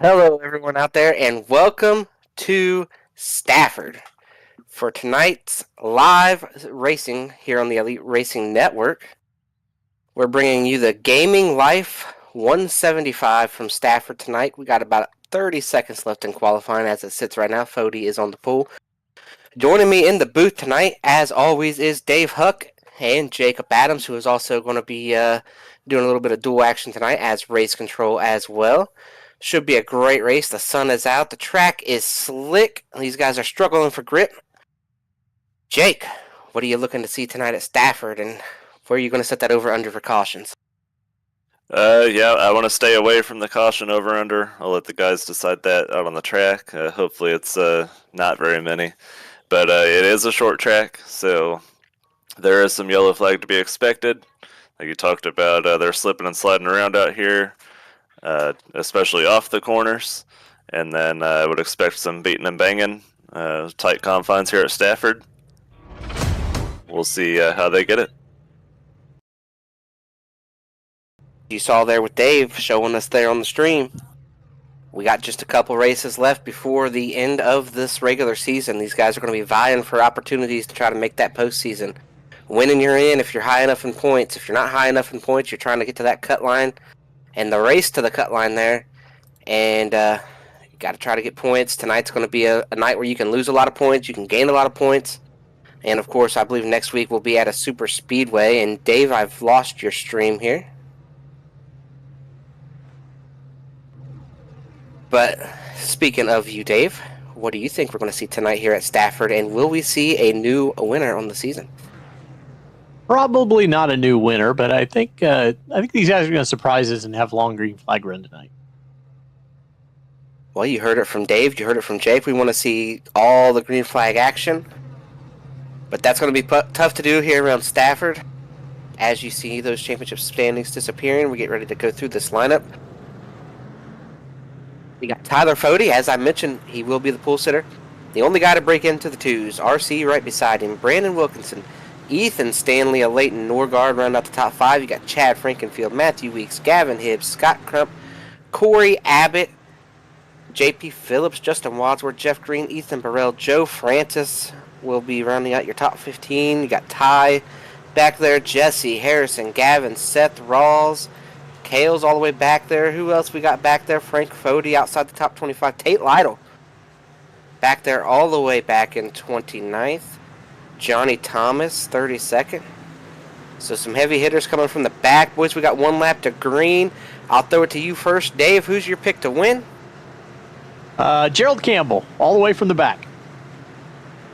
Hello, everyone out there, and welcome to Stafford for tonight's live racing here on the Elite Racing Network. We're bringing you the Gaming Life 175 from Stafford tonight. We got about 30 seconds left in qualifying as it sits right now. Fody is on the pool. Joining me in the booth tonight, as always, is Dave Huck and Jacob Adams, who is also going to be doing a little bit of dual action tonight as race control as well. Should be a great race. The sun is out. The track is slick. These guys are struggling for grip. Jake, what are you looking to see tonight at Stafford, and where are you going to set that over under for cautions? Yeah, I want to stay away from the caution over under. I'll let the guys decide that out on the track. Hopefully, it's not very many, but it is a short track, so there is some yellow flag to be expected. Like you talked about, they're slipping and sliding around out here, especially off the corners, and then I would expect some beating and banging. Tight confines here at Stafford. We'll see how they get it. You saw there with Dave showing us there on the stream. We got just a couple races left before the end of this regular season. These guys are going to be vying for opportunities to try to make that postseason. Winning, you're in if you're high enough in points. If you're not high enough in points, you're trying to get to that cut line and the race to the cut line there. And you got to try to get points. Tonight's going to be a night where you can lose a lot of points. You can gain a lot of points. And, of course, I believe next week we'll be at a super speedway. And, Dave, I've lost your stream here. But speaking of you, Dave, what do you think we're going to see tonight here at Stafford? And will we see a new winner on the season? Probably not a new winner, but I think these guys are going to surprise us and have long green flag run tonight. Well, you heard it from Dave. You heard it from Jake. We want to see all the green flag action. But that's going to be tough to do here around Stafford. As you see those championship standings disappearing, we get ready to go through this lineup. We got Tyler Fody. As I mentioned, he will be the pole sitter. The only guy to break into the twos. RC right beside him. Brandon Wilkinson. Ethan Stanley, a Leighton Norgard round out the top five. You got Chad Frankenfield, Matthew Weeks, Gavin Hibbs, Scott Crump, Corey Abbott, J.P. Phillips, Justin Wadsworth, Jeff Green, Ethan Burrell, Joe Francis will be rounding out your top 15. You got Ty back there, Jesse Harrison, Gavin, Seth Rawls, Kale's all the way back there. Who else we got back there? Frank Fody outside the top 25. Tate Lytle back there all the way back in 29th. Johnny Thomas, 32nd. So some heavy hitters coming from the back. Boys, we got one lap to green. I'll throw it to you first. Dave, who's your pick to win? Gerald Campbell, all the way from the back.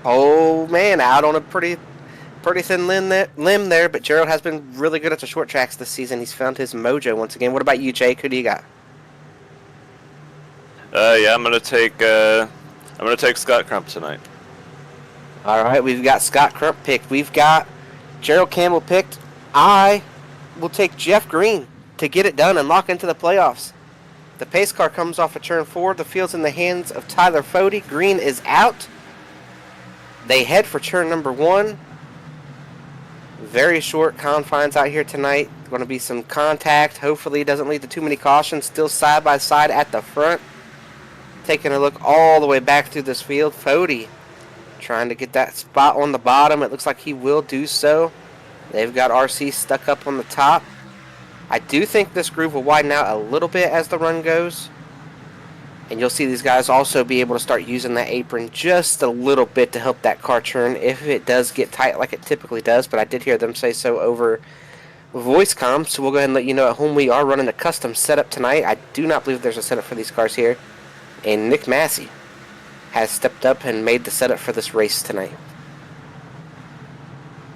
Oh, man, out on a pretty thin limb there, but Gerald has been really good at the short tracks this season. He's found his mojo once again. What about you, Jake? Who do you got? Yeah, I'm gonna take Scott Crump tonight. All right, we've got Scott Crump picked. We've got Gerald Campbell picked. I will take Jeff Green to get it done and lock into the playoffs. The pace car comes off of turn 4. The field's in the hands of Tyler Fody. Green is out. They head for turn number 1. Very short confines out here tonight. Going to be some contact. Hopefully it doesn't lead to too many cautions. Still side by side at the front. Taking a look all the way back through this field. Fody trying to get that spot on the bottom. It looks like he will do so. They've got RC stuck up on the top. I do think this groove will widen out a little bit as the run goes. And you'll see these guys also be able to start using that apron just a little bit to help that car turn if it does get tight like it typically does. But I did hear them say so over voice comm. So we'll go ahead and let you know at home we are running a custom setup tonight. I do not believe there's a setup for these cars here. And Nick Massey has stepped up and made the setup for this race tonight.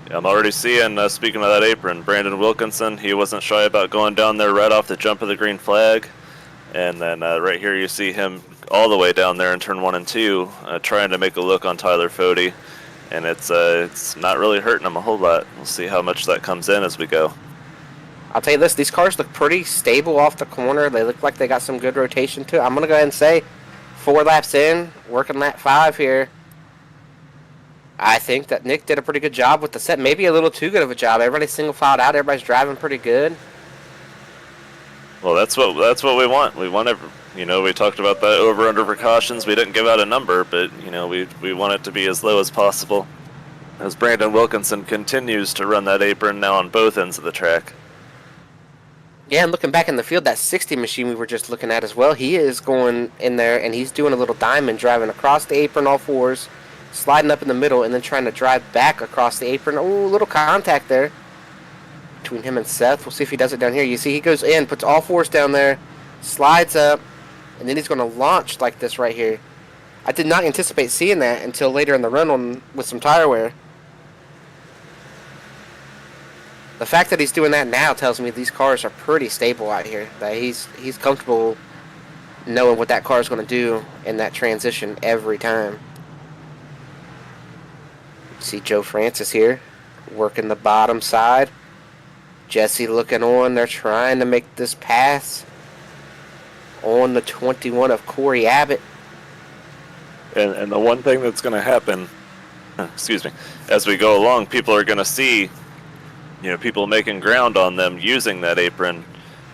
Yeah, I'm already seeing, speaking of that apron, Brandon Wilkinson, he wasn't shy about going down there right off the jump of the green flag. And then right here you see him all the way down there in turn 1 and 2, trying to make a look on Tyler Fody. And it's not really hurting him a whole lot. We'll see how much that comes in as we go. I'll tell you this, these cars look pretty stable off the corner. They look like they got some good rotation to it. I'm going to go ahead and say 4 laps in, working lap 5 here. I think that Nick did a pretty good job with the set. Maybe a little too good of a job. Everybody's single filed out. Everybody's driving pretty good. Well, that's what we want. We want we talked about that over under precautions. We didn't give out a number, but we want it to be as low as possible. As Brandon Wilkinson continues to run that apron now on both ends of the track. Yeah, and looking back in the field, that 60 machine we were just looking at as well, he is going in there and he's doing a little diamond, driving across the apron all fours, sliding up in the middle, and then trying to drive back across the apron. Oh, a little contact there between him and Seth. We'll see if he does it down here. You see he goes in, puts all fours down there, slides up, and then he's going to launch like this right here. I did not anticipate seeing that until later in the run with some tire wear. The fact that he's doing that now tells me these cars are pretty stable out here. That he's comfortable knowing what that car is going to do in that transition every time. See Joe Francis here working the bottom side. Jesse looking on. They're trying to make this pass on the 21 of Corey Abbott. And the one thing that's going to happen, as we go along, people are going to see people making ground on them using that apron,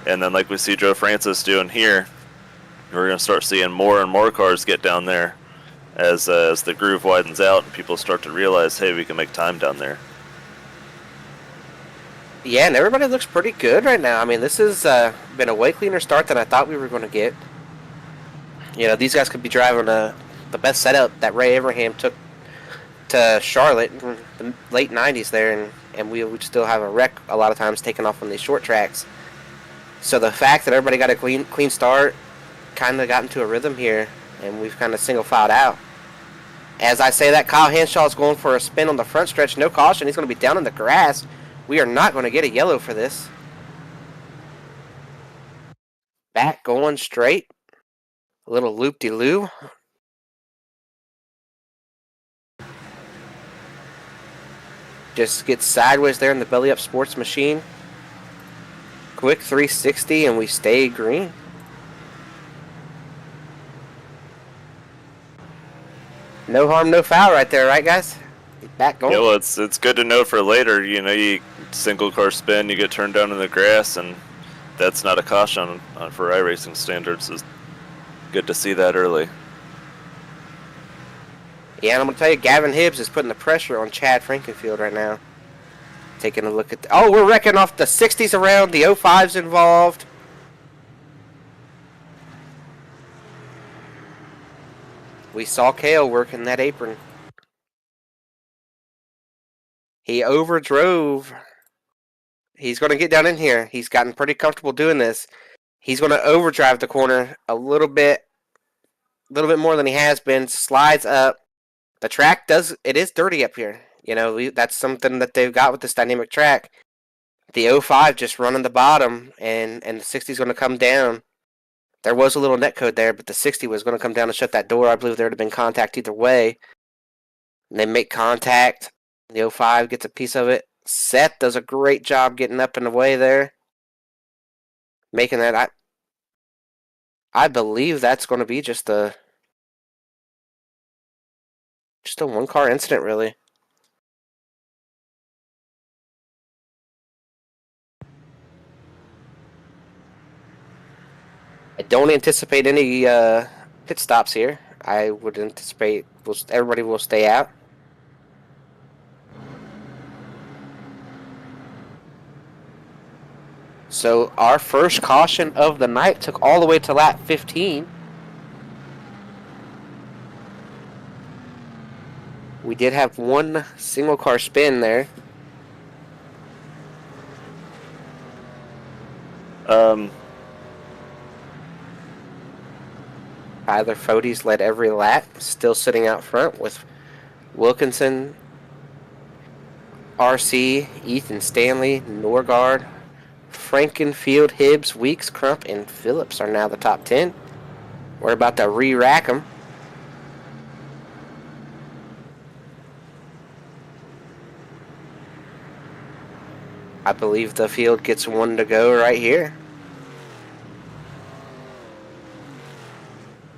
and then like we see Joe Francis doing here, we're going to start seeing more and more cars get down there as the groove widens out and people start to realize, hey, we can make time down there. Yeah, and everybody looks pretty good right now. I mean, this has been a way cleaner start than I thought we were going to get. These guys could be driving the best setup that Ray Abraham took to Charlotte in the late 90s there, and we would still have a wreck a lot of times taking off on these short tracks. So the fact that everybody got a clean start kind of got into a rhythm here, and we've kind of single filed out. As I say that, Kyle Henshaw is going for a spin on the front stretch. No caution. He's going to be down in the grass. We are not going to get a yellow for this. Back going straight. A little loop-de-loo. Just gets sideways there in the belly-up sports machine. Quick 360, and we stay green. No harm, no foul right there, right, guys? Back going. Yeah, well, it's good to know for later. You single car spin, you get turned down in the grass, and that's not a caution for iRacing standards. It's good to see that early. Yeah, and I'm going to tell you, Gavin Hibbs is putting the pressure on Chad Frankenfield right now. Taking a look at... we're wrecking off the 60s around. The 05's involved. We saw Kale working that apron. He overdrove. He's going to get down in here. He's gotten pretty comfortable doing this. He's going to overdrive the corner a little bit more than he has been. Slides up. The track it is dirty up here. That's something that they've got with this dynamic track. The 05 just running the bottom, and the 60 is going to come down. There was a little netcode there, but the 60 was going to come down and shut that door. I believe there would have been contact either way. And they make contact. The 05 gets a piece of it. Seth does a great job getting up in the way there. Making that. I believe that's going to be just a one-car incident, really. I don't anticipate any pit stops here. I would anticipate everybody will stay out. So our first caution of the night took all the way to lap 15. We did have one single car spin there. Tyler Fodes led every lap, still sitting out front with Wilkinson, RC, Ethan Stanley, Norgard, Frankenfield, Hibbs, Weeks, Crump, and Phillips are now the top 10. We're about to re-rack them. I believe the field gets one to go right here.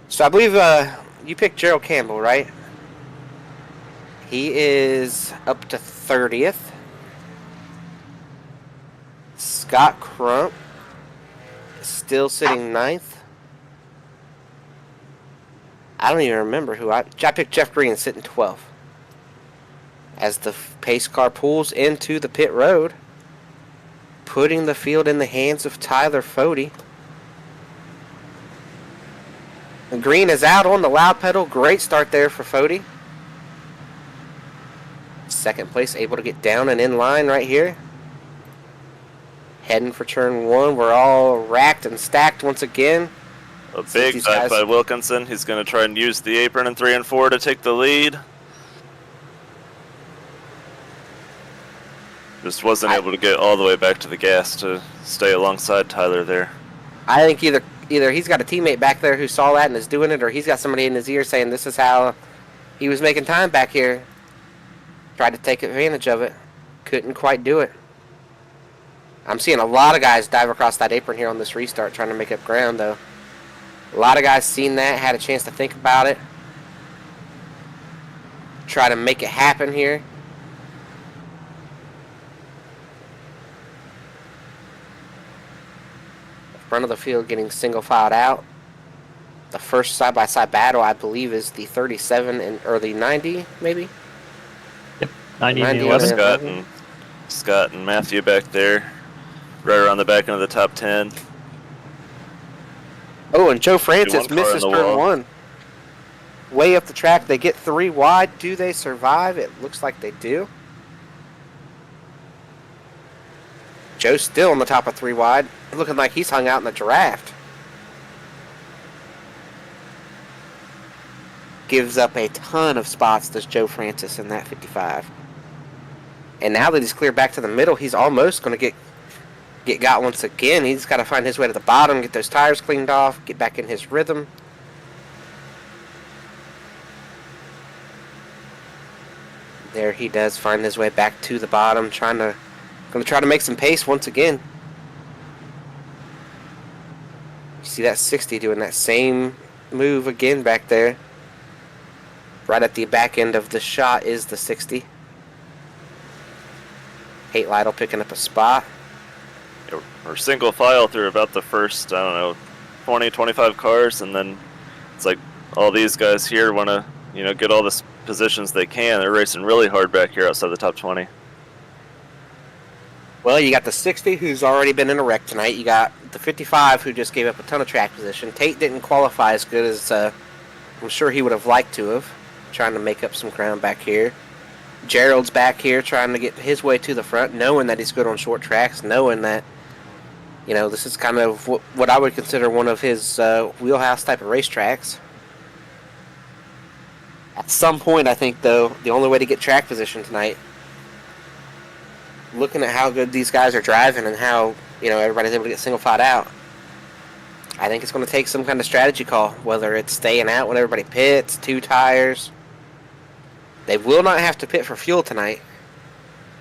So I believe you picked Gerald Campbell, right? He is up to 30th. Scott Crump still sitting 9th. I don't even remember who I picked. Jeff Green sitting 12th. As the pace car pulls into the pit road, putting the field in the hands of Tyler Fode. Green is out on the loud pedal. Great start there for Fode. Second place, able to get down and in line right here. Heading for turn 1. We're all racked and stacked once again. A big dive by Wilkinson. He's going to try and use the apron in 3 and 4 to take the lead. Just wasn't able to get all the way back to the gas to stay alongside Tyler there. I think either he's got a teammate back there who saw that and is doing it, or he's got somebody in his ear saying this is how he was making time back here. Tried to take advantage of it. Couldn't quite do it. I'm seeing a lot of guys dive across that apron here on this restart trying to make up ground, though. A lot of guys seen that, had a chance to think about it. Try to make it happen here. The front of the field getting single filed out. The first side-by-side battle, I believe, is the 37 or the 90, maybe? Yep, 90 and 90 11. Scott and Matthew back there. Right around the back end of the top 10. Oh, and Joe Francis misses turn 1. Way up the track. They get 3 wide. Do they survive? It looks like they do. Joe's still on the top of 3 wide. Looking like he's hung out in the draft. Gives up a ton of spots, does Joe Francis, in that 55. And now that he's cleared back to the middle, he's almost going to get got once again. He's got to find his way to the bottom, get those tires cleaned off, get back in his rhythm. There he does find his way back to the bottom, going to try to make some pace once again. You see that 60 doing that same move again back there. Right at the back end of the shot is the 60. Hate Lytle picking up a spot. We're single file through about the first, 20, 25 cars, and then it's like all these guys here want to, get all the positions they can. They're racing really hard back here outside the top 20. Well, you got the 60 who's already been in a wreck tonight. You got the 55 who just gave up a ton of track position. Tate didn't qualify as good as I'm sure he would have liked to have, trying to make up some ground back here. Gerald's back here trying to get his way to the front, knowing that he's good on short tracks, knowing that this is kind of what I would consider one of his wheelhouse type of racetracks. At some point, I think, though, the only way to get track position tonight, looking at how good these guys are driving and how, everybody's able to get single file out, I think it's going to take some kind of strategy call, whether it's staying out when everybody pits, 2 tires. They will not have to pit for fuel tonight,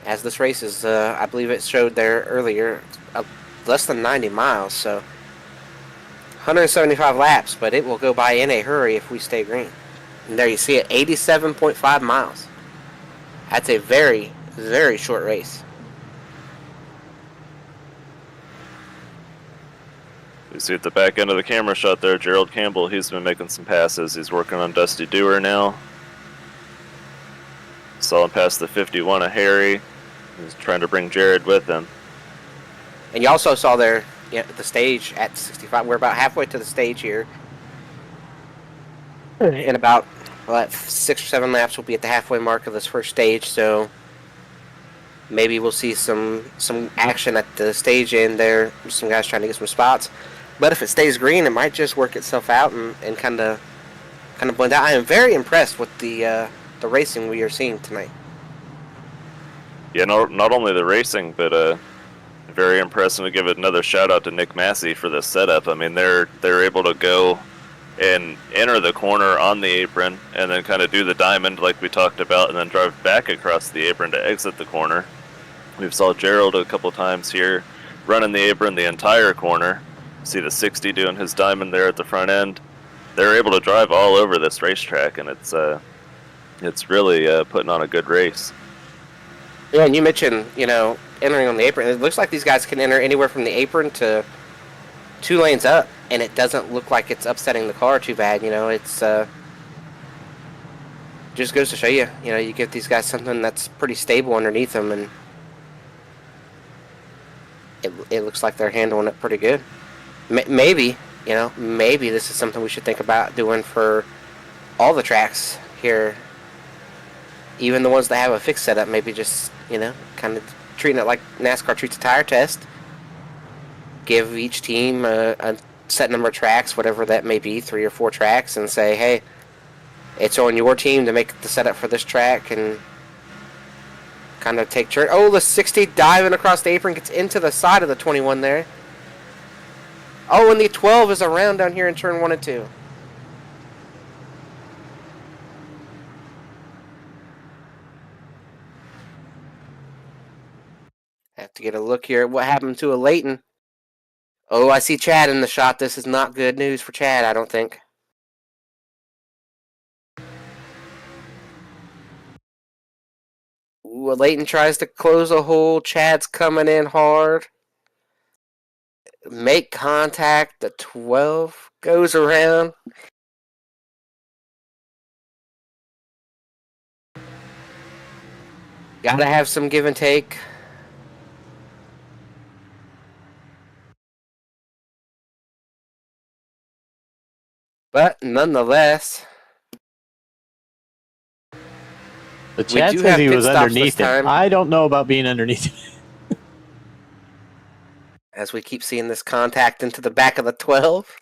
as this race is, I believe it showed there earlier, less than 90 miles, so 175 laps, but it will go by in a hurry if we stay green. And there you see it, 87.5 miles. That's a very, very short race. You see at the back end of the camera shot there, Gerald Campbell, he's been making some passes. He's working on Dusty Dewar now. Saw him pass the 51 of Harry. He's trying to bring Jared with him. And you also saw there the stage at 65. We're about halfway to the stage here. In about 6 or 7 laps, we'll be at the halfway mark of this first stage. So maybe we'll see some action at the stage end there. Some guys trying to get some spots. But if it stays green, it might just work itself out and kind of blend out. I am very impressed with the racing we are seeing tonight. Yeah, not only the racing, but very impressive. To give it another shout out to Nick Massey for the setup. I mean, they're able to go and enter the corner on the apron and then kind of do the diamond like we talked about, and then drive back across the apron to exit the corner. We've saw Gerald a couple times here running the apron the entire corner. See the 60 doing his diamond there at the front end. They're able to drive all over this racetrack, and it's really putting on a good race. Yeah, and you mentioned, entering on the apron. It looks like these guys can enter anywhere from the apron to, 2 lanes up, and it doesn't look like it's upsetting the car too bad. You know, it's just goes to show you. You know, you give these guys something that's pretty stable underneath them, and it looks like they're handling it pretty good. Maybe, you know, maybe this is something we should think about doing for all the tracks here. Even the ones that have a fixed setup, maybe just, you know, kind of treating it like NASCAR treats a tire test. Give each team a set number of tracks, whatever that may be, 3 or 4 tracks, and say, hey, it's on your team to make the setup for this track, and kind of take turn. Oh, the 60 diving across the apron gets into the side of the 21 there. Oh, and the 12 is around down here in turn 1 and 2. Have to get a look here at what happened to a Leighton. Oh, I see Chad in the shot. This is not good news for Chad, I don't think. Ooh, Leighton tries to close a hole. Chad's coming in hard. Make contact. The 12 goes around. Gotta have some give and take. But nonetheless, The Chad says he was underneath him. I don't know about being underneath him. As we keep seeing this contact into the back of the 12.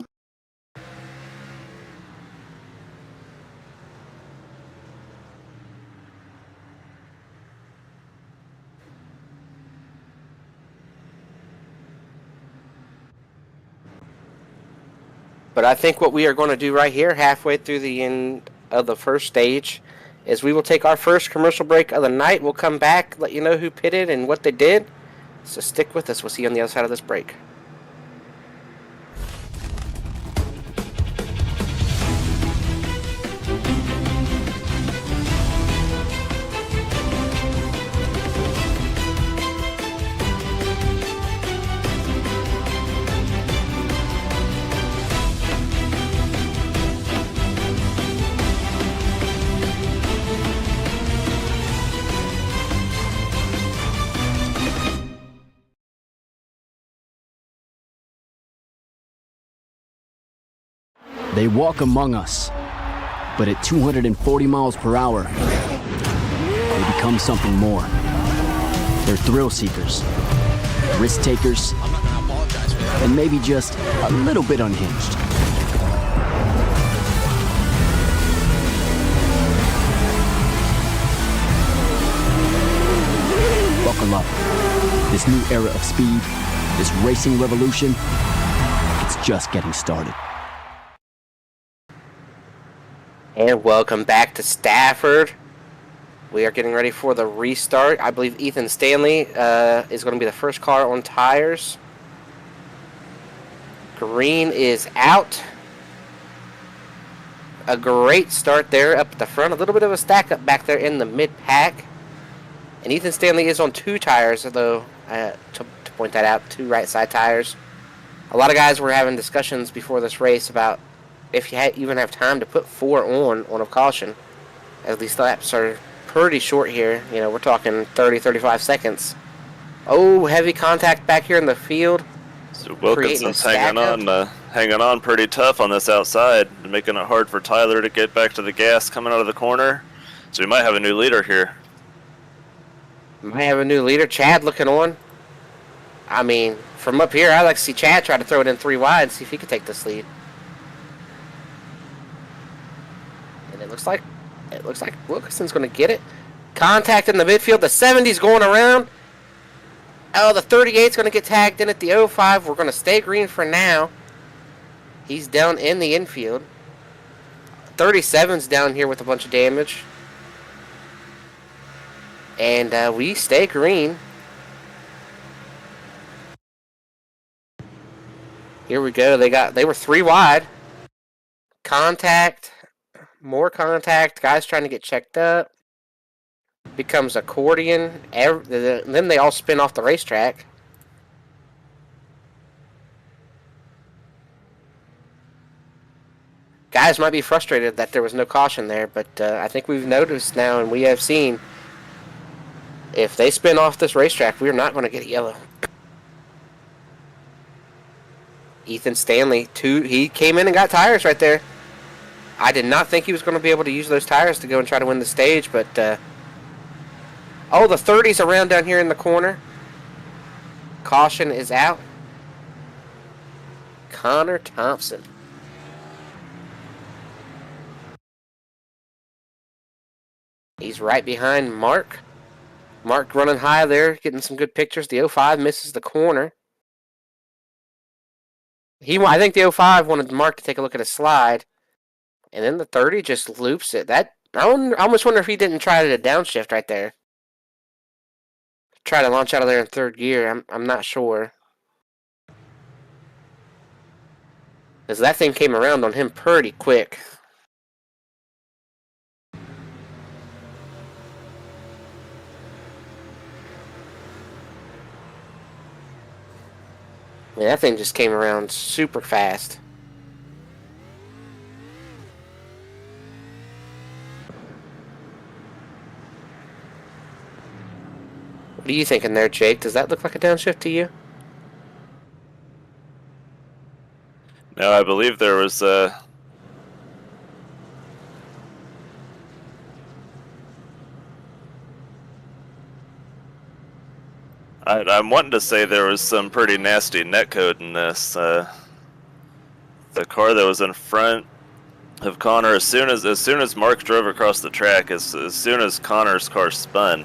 But I think what we are going to do right here, halfway through the end of the first stage, is we will take our first commercial break of the night. We'll come back, let you know who pitted and what they did. So stick with us. We'll see you on the other side of this break. They walk among us, but at 240 miles per hour, they become something more. They're thrill seekers, risk takers, and maybe just a little bit unhinged. Buckle up. This new era of speed, this racing revolution, it's just getting started. And welcome back to Stafford. We are getting ready for the restart. I believe Ethan Stanley is going to be the first car on tires. Green is out. A great start there up at the front. A little bit of a stack up back there in the mid-pack. And Ethan Stanley is on 2 tires, although, to point that out, 2 right side tires. A lot of guys were having discussions before this race about if you even have time to put 4 on a caution. At least the laps are pretty short here. You know, we're talking 30, 35 seconds. Oh, heavy contact back here in the field. So Wilkinson's hanging on pretty tough on this outside, making it hard for Tyler to get back to the gas coming out of the corner. So we might have a new leader here. Might have a new leader. Chad looking on. I mean, from up here, I'd like to see Chad try to throw it in 3 wide and see if he can take this lead. And it looks like Wilkinson's going to get it. Contact in the midfield. The 70's going around. Oh, the 38's going to get tagged in at the 05. We're going to stay green for now. He's down in the infield. 37's down here with a bunch of damage. And we stay green. Here we go. They were 3 wide. Contact. More contact. Guys trying to get checked up. Becomes accordion. Then they all spin off the racetrack. guys might be frustrated that there was no caution there, but I think we've noticed now and we have seen if they spin off this racetrack, we're not going to get a yellow. Ethan Stanley, he came in and got tires right there. I did not think he was going to be able to use those tires to go and try to win the stage, but oh, the 30's around down here in the corner. Caution is out. Connor Thompson. He's right behind Mark. Mark running high there, getting some good pictures. The 05 misses the corner. I think the 05 wanted Mark to take a look at a slide, and then the 30 just loops it. I almost wonder if he didn't try to downshift right there. Try to launch out of there in third gear. I'm not sure. Because that thing came around on him pretty quick. Yeah, that thing just came around super fast. What are you thinking there, Jake? Does that look like a downshift to you? No, I believe there was I'm wanting to say there was some pretty nasty netcode in this. The car that was in front of Connor, as soon as Mark drove across the track, as soon as Connor's car spun,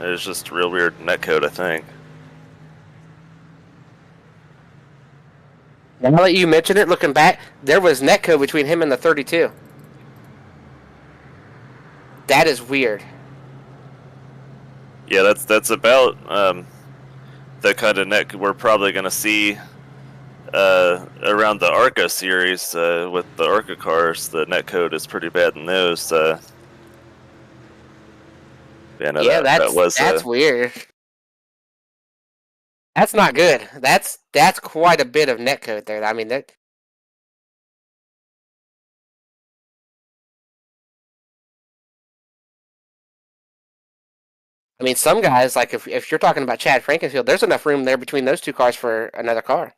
it was just real weird netcode, I think. Now that you mention it, looking back, there was netcode between him and the 32. That is weird. Yeah, that's about the kind of net we're probably going to see around the ARCA series with the ARCA cars. The netcode is pretty bad in those. Yeah, that's weird. That's not good. That's quite a bit of netcode there. I mean, some guys, like if you're talking about Chad Frankenfield, there's enough room there between those two cars for another car.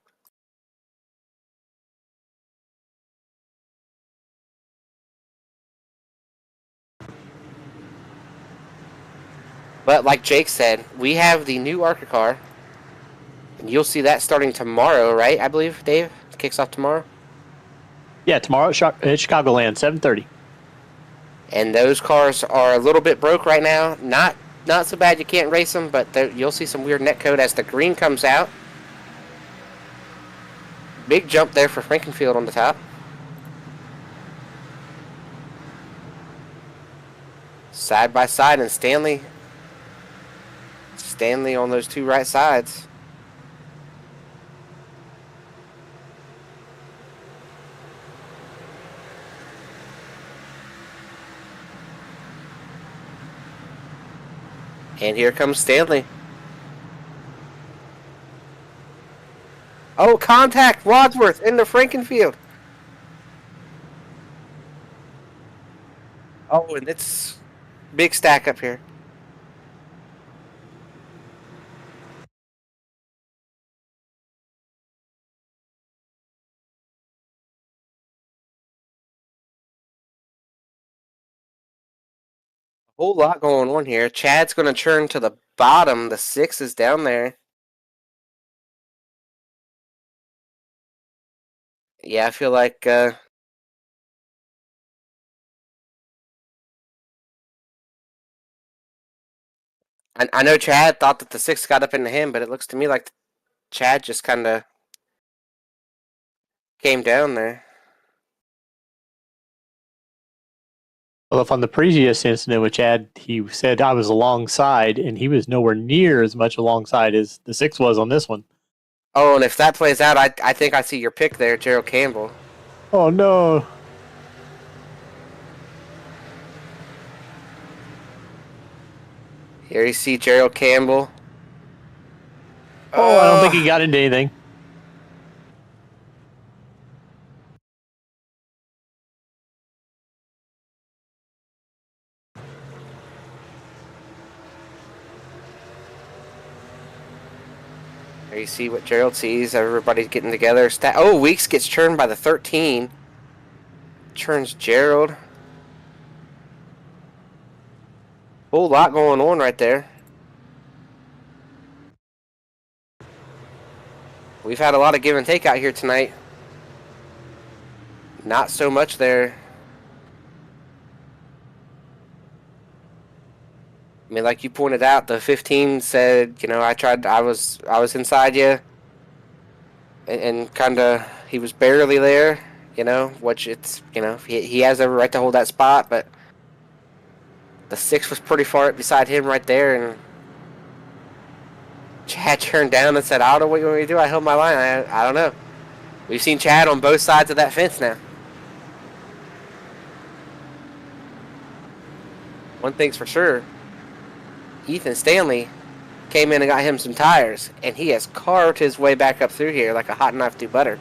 But like Jake said, we have the new ARCA car. And you'll see that starting tomorrow, right? I believe, Dave? It kicks off tomorrow? Yeah, tomorrow at Chicagoland, 7:30. And those cars are a little bit broke right now. Not so bad you can't race them, but you'll see some weird netcode as the green comes out. Big jump there for Frankenfield on the top. Side by side, and Stanley on those two right sides. And here comes Stanley. Oh, contact! Wadsworth into Frankenfield. Oh, and it's big stack up here. Whole lot going on here. Chad's going to turn to the bottom. The 6 is down there. Yeah, I feel like I know Chad thought that the 6 got up into him, but it looks to me like Chad just kind of came down there. Well, if on the previous incident with Chad, he said I was alongside, and he was nowhere near as much alongside as the 6 was on this one. Oh, and if that plays out, I think I see your pick there, Gerald Campbell. Oh, no. Here you see Gerald Campbell. Oh, I don't think he got into anything. There you see what Gerald sees. Everybody's getting together. Weeks gets churned by the 13. Churns Gerald. Whole lot going on right there. We've had a lot of give and take out here tonight. Not so much there. I mean, like you pointed out, the 15 said, you know, I was inside you, and kind of, he was barely there, you know, which it's, you know, he has every right to hold that spot, but the 6 was pretty far up beside him right there, and Chad turned down and said, I don't know what you want me to do, I held my line, I don't know. We've seen Chad on both sides of that fence now. One thing's for sure, Ethan Stanley came in and got him some tires, and he has carved his way back up through here like a hot knife through butter.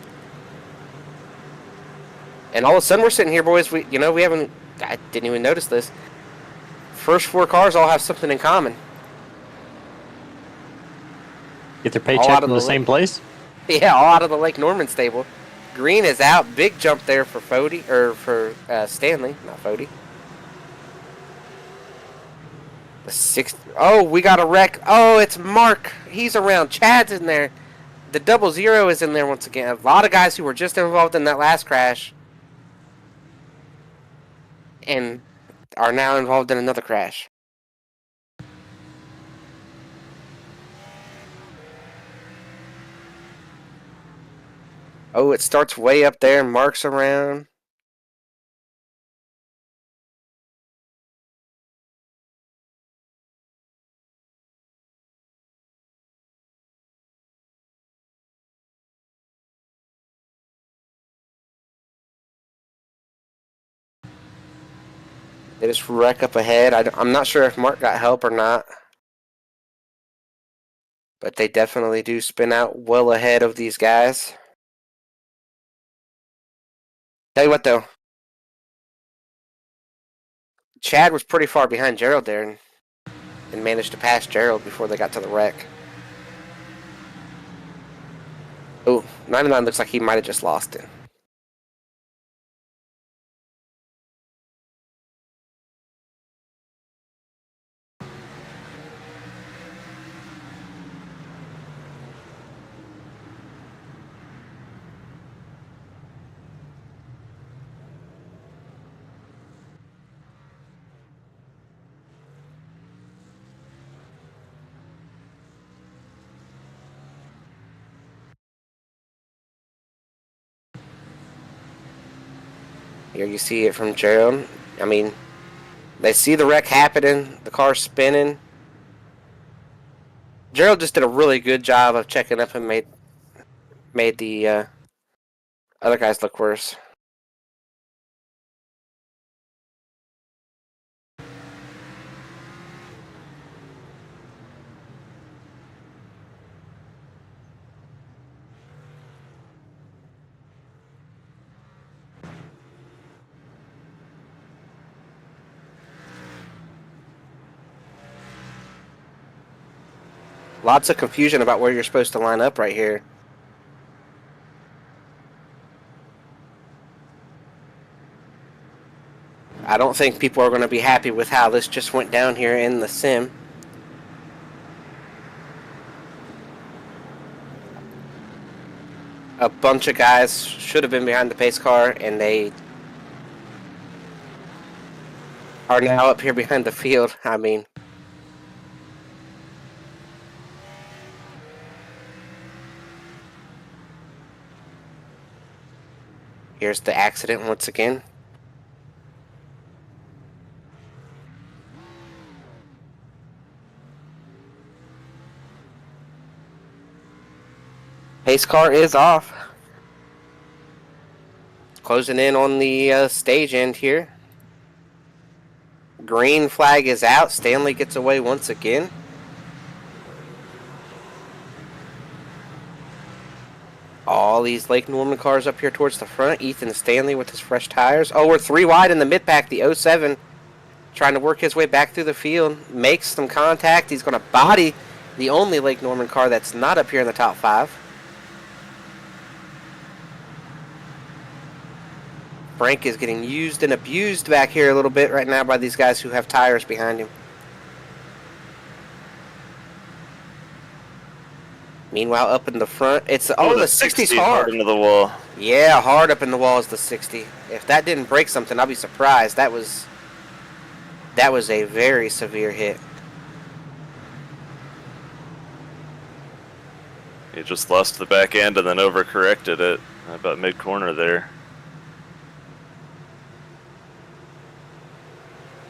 And all of a sudden we're sitting here, boys, I didn't even notice this. First 4 cars all have something in common. Get their paycheck from the same place? Yeah, all out of the Lake Norman stable. Green is out. Big jump there for Stanley, not Fody. The 6th. Oh, we got a wreck. Oh, it's Mark. He's around. Chad's in there. The 00 is in there once again. A lot of guys who were just involved in that last crash and are now involved in another crash. Oh, it starts way up there. Mark's around. They just wreck up ahead. I'm not sure if Mark got help or not. But they definitely do spin out well ahead of these guys. Tell you what, though. Chad was pretty far behind Gerald there and managed to pass Gerald before they got to the wreck. Oh, 99 looks like he might have just lost it. Here you see it from Gerald. I mean, they see the wreck happening, the car spinning. Gerald just did a really good job of checking up and made the other guys look worse. Lots of confusion about where you're supposed to line up right here. I don't think people are going to be happy with how this just went down here in the sim. A bunch of guys should have been behind the pace car, and they are now up here behind the field. I mean, here's the accident once again. Pace car is off. Closing in on the stage end here. Green flag is out. Stanley gets away once again. All these Lake Norman cars up here towards the front. Ethan Stanley with his fresh tires. Oh, we're 3 wide in the mid-pack. The 07 trying to work his way back through the field. Makes some contact. He's going to body The only Lake Norman car that's not up here in the top 5. Frank is getting used and abused back here a little bit right now by these guys who have tires behind him. Meanwhile, up in the front, it's the 60's hard. Into the wall. Yeah, hard up in the wall is the 60. If that didn't break something, I'll be surprised. That was a very severe hit. He just lost the back end and then overcorrected it about mid-corner there.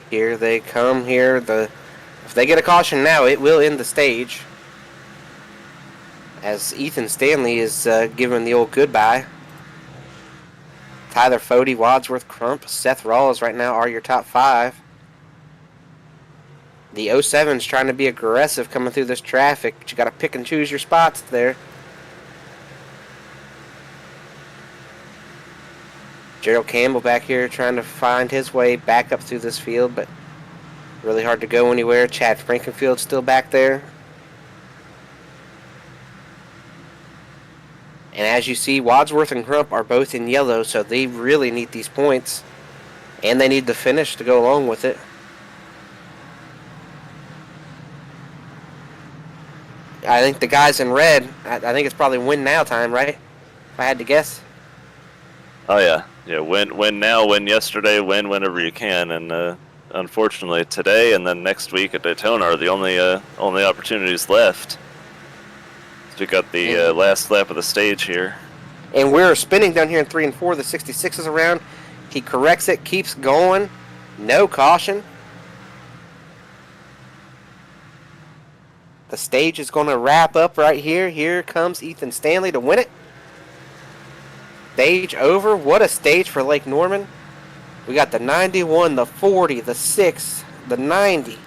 Here they come here. If they get a caution now, it will end the stage. As Ethan Stanley is giving the old goodbye. Tyler Fody, Wadsworth, Crump, Seth Rawls right now are your top 5. The 07's trying to be aggressive coming through this traffic, but you got to pick and choose your spots there. Gerald Campbell back here trying to find his way back up through this field, but really hard to go anywhere. Chad Frankenfield still back there. And as you see, Wadsworth and Crump are both in yellow, so they really need these points. And they need the finish to go along with it. I think the guys in red, I think it's probably win now time, right? If I had to guess. Oh yeah, yeah. Win now, win yesterday, win whenever you can, and unfortunately today and then next week at Daytona are the only opportunities left. So we got the last lap of the stage here, and we're spinning down here in 3 and 4. The 66 is around. He corrects it, keeps going, no caution. The stage is going to wrap up right here. Here comes Ethan Stanley to win it. Stage over. What a stage for Lake Norman. We got the 91, the 40, the 6, the 90,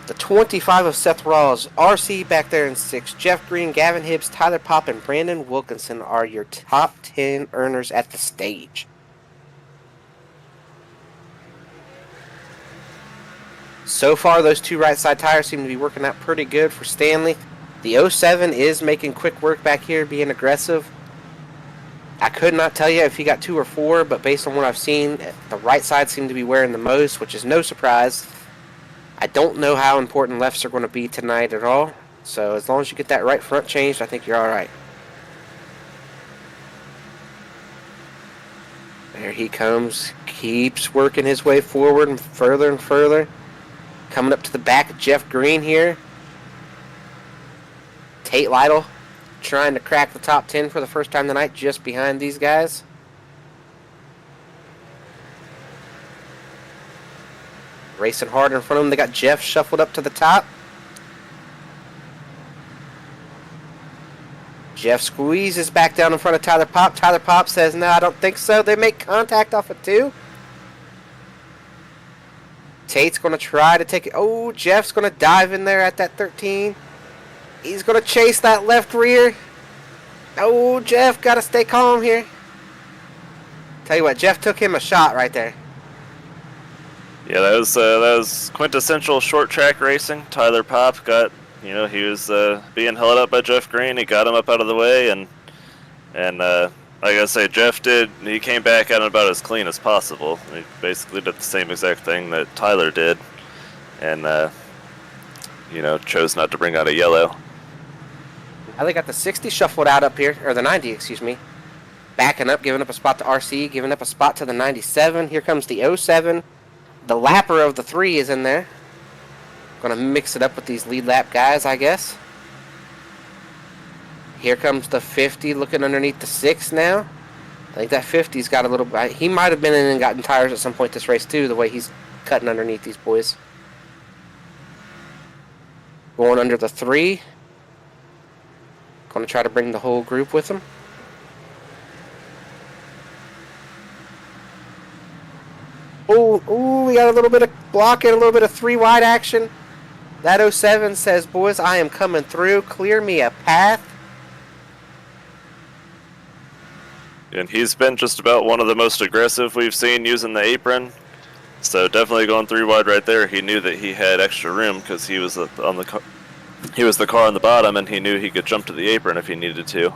the 25 of Seth Rawls, RC back there in 6. Jeff Green, Gavin Hibbs, Tyler Popp, and Brandon Wilkinson are your top 10 earners at the stage. So far, those 2 right side tires seem to be working out pretty good for Stanley. The 07 is making quick work back here, being aggressive. I could not tell you if he got 2 or 4, but based on what I've seen, the right side seemed to be wearing the most, which is no surprise. I don't know how important lefts are going to be tonight at all. So as long as you get that right front changed, I think you're all right. There he comes. Keeps working his way forward and further. Coming up to the back of Jeff Green here. Tate Lytle trying to crack the top 10 for the first time tonight, just behind these guys. Racing hard in front of them. They got Jeff shuffled up to the top. Jeff squeezes back down in front of Tyler Popp. Tyler Popp says, no, I don't think so. They make contact off of 2. Tate's going to try to take it. Oh, Jeff's going to dive in there at that 13. He's going to chase that left rear. Oh, Jeff, got to stay calm here. Tell you what, Jeff took him a shot right there. Yeah, that was quintessential short track racing. Tyler Popp got, he was being held up by Jeff Green. He got him up out of the way, and like I say, he came back at it about as clean as possible. He basically did the same exact thing that Tyler did, and chose not to bring out a yellow. Now they got the 60 shuffled out up here, or the 90, excuse me. Backing up, giving up a spot to RC, giving up a spot to the 97. Here comes the 07. The lapper of the 3 is in there. Gonna mix it up with these lead lap guys, I guess. Here comes the 50 looking underneath the 6 now. I think that 50's got a little... He might have been in and gotten tires at some point this race, too, the way he's cutting underneath these boys. Going under the 3. Going to try to bring the whole group with him. Oh, we got a little bit of blocking, a little bit of 3 wide action. That 07 says, boys, I am coming through. Clear me a path. And he's been just about one of the most aggressive we've seen using the apron. So definitely going 3 wide right there. He knew that he had extra room because he was on the he was the car on the bottom, and he knew he could jump to the apron if he needed to.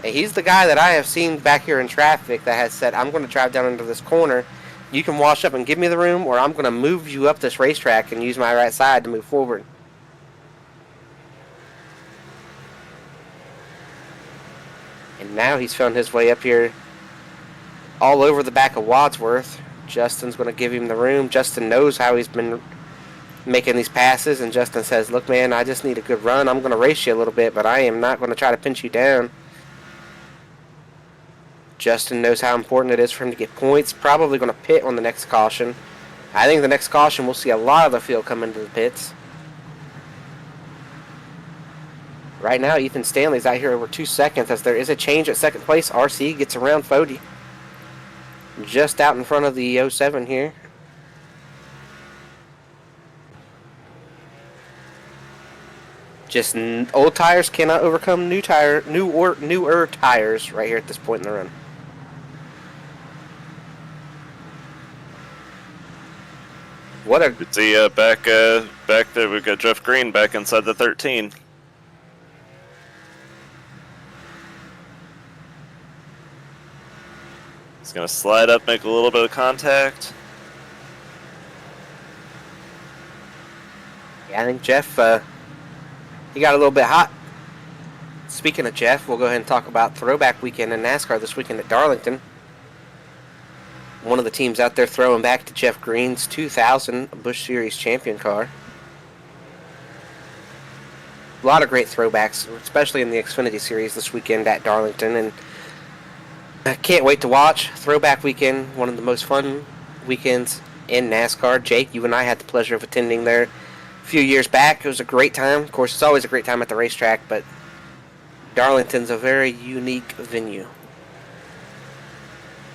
And he's the guy that I have seen back here in traffic that has said, I'm going to drive down into this corner. You can wash up and give me the room, or I'm going to move you up this racetrack and use my right side to move forward. And now he's found his way up here all over the back of Wadsworth. Justin's going to give him the room. Justin knows how he's been making these passes, and Justin says, look, man, I just need a good run. I'm going to race you a little bit, but I am not going to try to pinch you down. Justin knows how important it is for him to get points. Probably going to pit on the next caution. I think the next caution we'll see a lot of the field come into the pits. Right now, Ethan Stanley's out here over 2 seconds as there is a change at second place. RC gets around Fody. Just out in front of the 07 here. Just old tires cannot overcome newer tires right here at this point in the run. What a... See, back there, we've got Jeff Green back inside the 13. He's going to slide up, make a little bit of contact. Yeah, I think Jeff, he got a little bit hot. Speaking of Jeff, we'll go ahead and talk about Throwback Weekend in NASCAR this weekend at Darlington. One of the teams out there throwing back to Jeff Green's 2000 Busch Series champion car. A lot of great throwbacks, especially in the Xfinity Series this weekend at Darlington, and I can't wait to watch Throwback Weekend, one of the most fun weekends in NASCAR. Jake, you and I had the pleasure of attending there a few years back. It was a great time. Of course, it's always a great time at the racetrack, but Darlington's a very unique venue.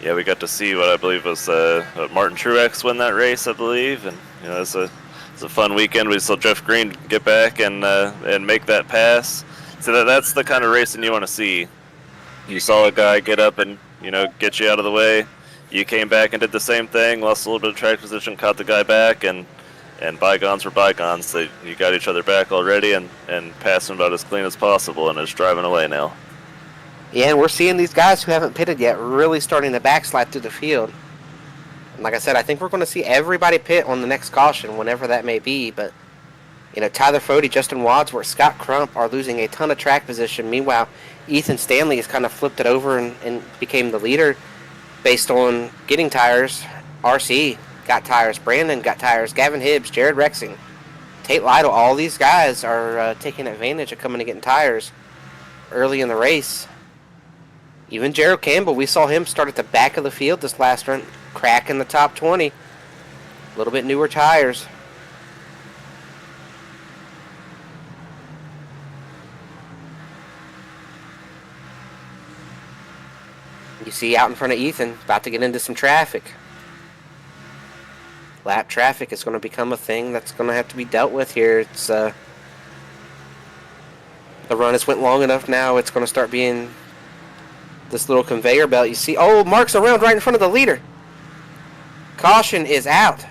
Yeah, we got to see what I believe was Martin Truex win that race, I believe, and you know, it's a fun weekend. We saw Jeff Green get back and make that pass. So that's the kind of racing you want to see. You saw a guy get up and get you out of the way. You came back and did the same thing, lost a little bit of track position, caught the guy back, and bygones were bygones. You got each other back already and passing about as clean as possible, and is driving away now. Yeah, and we're seeing these guys who haven't pitted yet really starting to backslide through the field. And like I said, I think we're going to see everybody pit on the next caution, whenever that may be. But, Tyler Fody, Justin Wadsworth, Scott Crump are losing a ton of track position. Meanwhile, Ethan Stanley has kind of flipped it over and became the leader based on getting tires. RC got tires. Brandon got tires. Gavin Hibbs, Jared Rexing, Tate Lytle, all these guys are taking advantage of coming and getting tires early in the race. Even Gerald Campbell, we saw him start at the back of the field this last run, cracking the top 20. A little bit newer tires. You see out in front of Ethan, about to get into some traffic. Lap traffic is going to become a thing that's going to have to be dealt with here. It's the run has went long enough now. It's going to start being this little conveyor belt. You see, Mark's around right in front of the leader. Caution is out.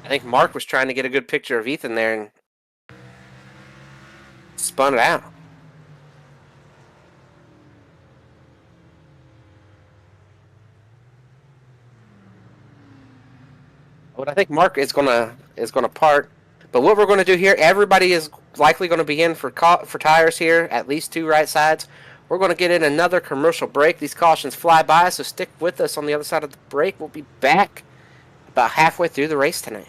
I think Mark was trying to get a good picture of Ethan there and spun it out. What I think Mark is gonna part. But what we're going to do here, everybody is likely going to be in for tires here, at least 2 right sides. We're going to get in another commercial break. These cautions fly by, so stick with us on the other side of the break. We'll be back about halfway through the race tonight.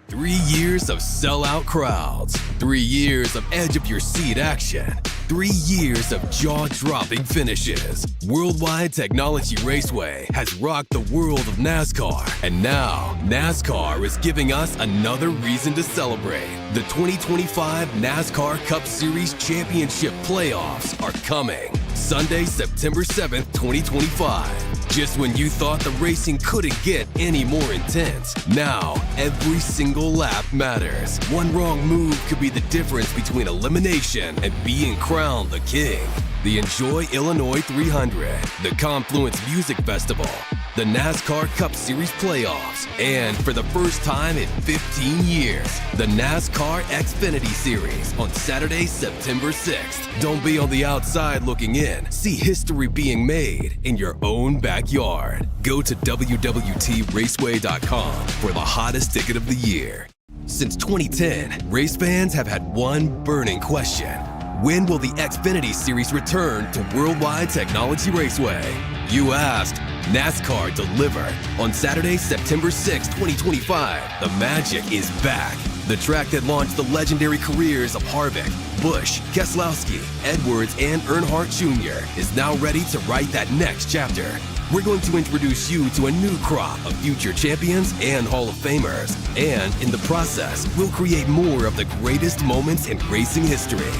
3 years of sellout crowds, 3 years of edge-of-your-seat action, 3 years of jaw-dropping finishes. Worldwide Technology Raceway has rocked the world of NASCAR, and now NASCAR is giving us another reason to celebrate. The 2025 NASCAR Cup Series Championship Playoffs are coming Sunday, September 7th, 2025. Just when you thought the racing couldn't get any more intense, now every single lap matters. One wrong move could be the difference between elimination and being crowned the king. The Enjoy Illinois 300, the Confluence Music Festival, the NASCAR Cup Series playoffs, and for the first time in 15 years, the NASCAR Xfinity Series on Saturday, September 6th. Don't be on the outside looking in. See history being made in your own backyard. Go to www.raceway.com for the hottest ticket of the year. Since 2010, race fans have had one burning question. When will the Xfinity Series return to Worldwide Technology Raceway? You asked, NASCAR delivered. On Saturday, September 6, 2025, the magic is back. The track that launched the legendary careers of Harvick, Busch, Keselowski, Edwards, and Earnhardt Jr. is now ready to write that next chapter. We're going to introduce you to a new crop of future champions and Hall of Famers. And in the process, we'll create more of the greatest moments in racing history.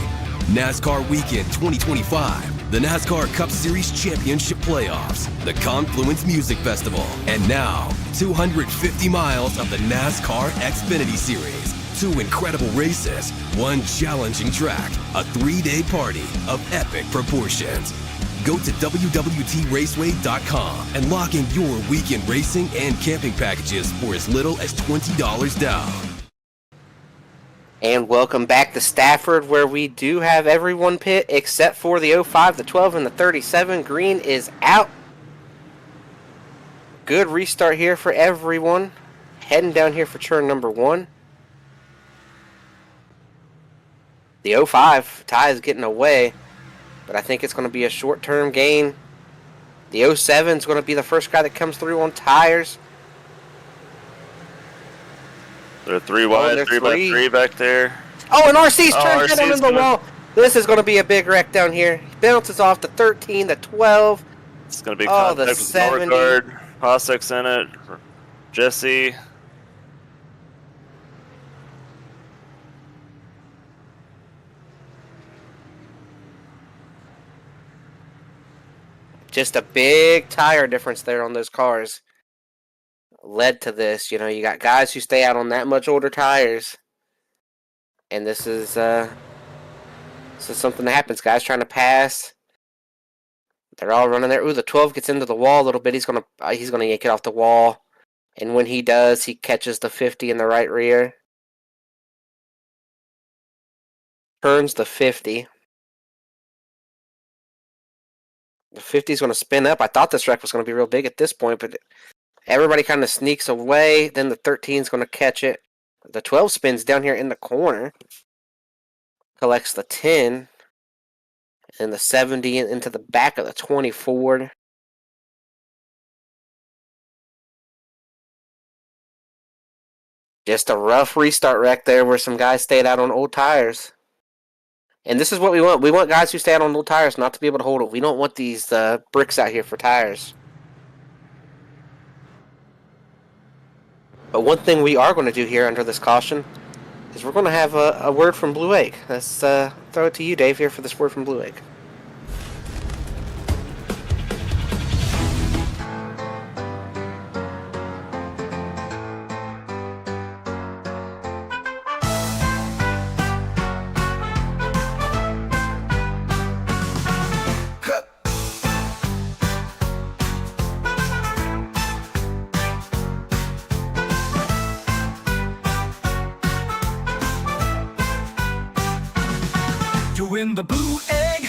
NASCAR Weekend 2025, the NASCAR Cup Series Championship Playoffs, the Confluence Music Festival, and now 250 miles of the NASCAR Xfinity Series. 2 incredible races, 1 challenging track, a 3-day party of epic proportions. Go to www.raceway.com and lock in your weekend racing and camping packages for as little as $20 down. And welcome back to Stafford, where we do have everyone pit except for the 05, the 12, and the 37. Green is out. Good restart here for everyone. Heading down here for turn number 1. The 05, Ty is getting away, but I think it's going to be a short-term gain. The 07 is going to be the first guy that comes through on tires. They're 3 wide, they're 3 by 3 back there. Oh, and RC's turned head on RC's in the wall. This is going to be a big wreck down here. He bounces off the 13, the 12. It's going to be the contact with 70. Norgard, Hossek's in it, Jesse. Just a big tire difference there on those cars led to this. You know, you got guys who stay out on that much older tires. And this is something that happens. Guys trying to pass. They're all running there. Ooh, the 12 gets into the wall a little bit. He's gonna yank it off the wall. And when he does, he catches the 50 in the right rear. Turns the 50. The 50 is going to spin up. I thought this wreck was going to be real big at this point, but everybody kind of sneaks away. Then the 13 is going to catch it. The 12 spins down here in the corner. Collects the 10. And the 70 into the back of the 24. Just a rough restart wreck there where some guys stayed out on old tires. And this is what we want. We want guys who stay out on old tires not to be able to hold it. We don't want these bricks out here for tires. But one thing we are going to do here under this caution is we're going to have a word from Blue Egg. Let's throw it to you, Dave, here for this word from Blue Egg. In the Blue Egg,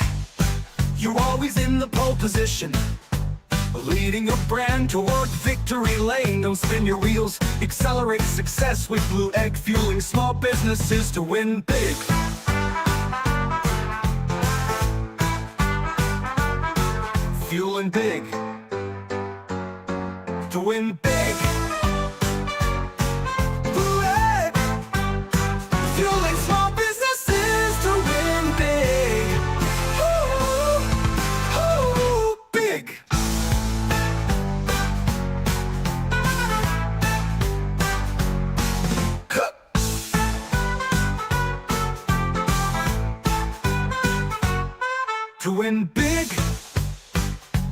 you're always in the pole position, leading your brand toward victory lane. Don't spin your wheels, accelerate success with Blue Egg, fueling small businesses to win big. Fueling big to win big. Blue Egg, fueling small businesses to win big. Ooh, big. To win big,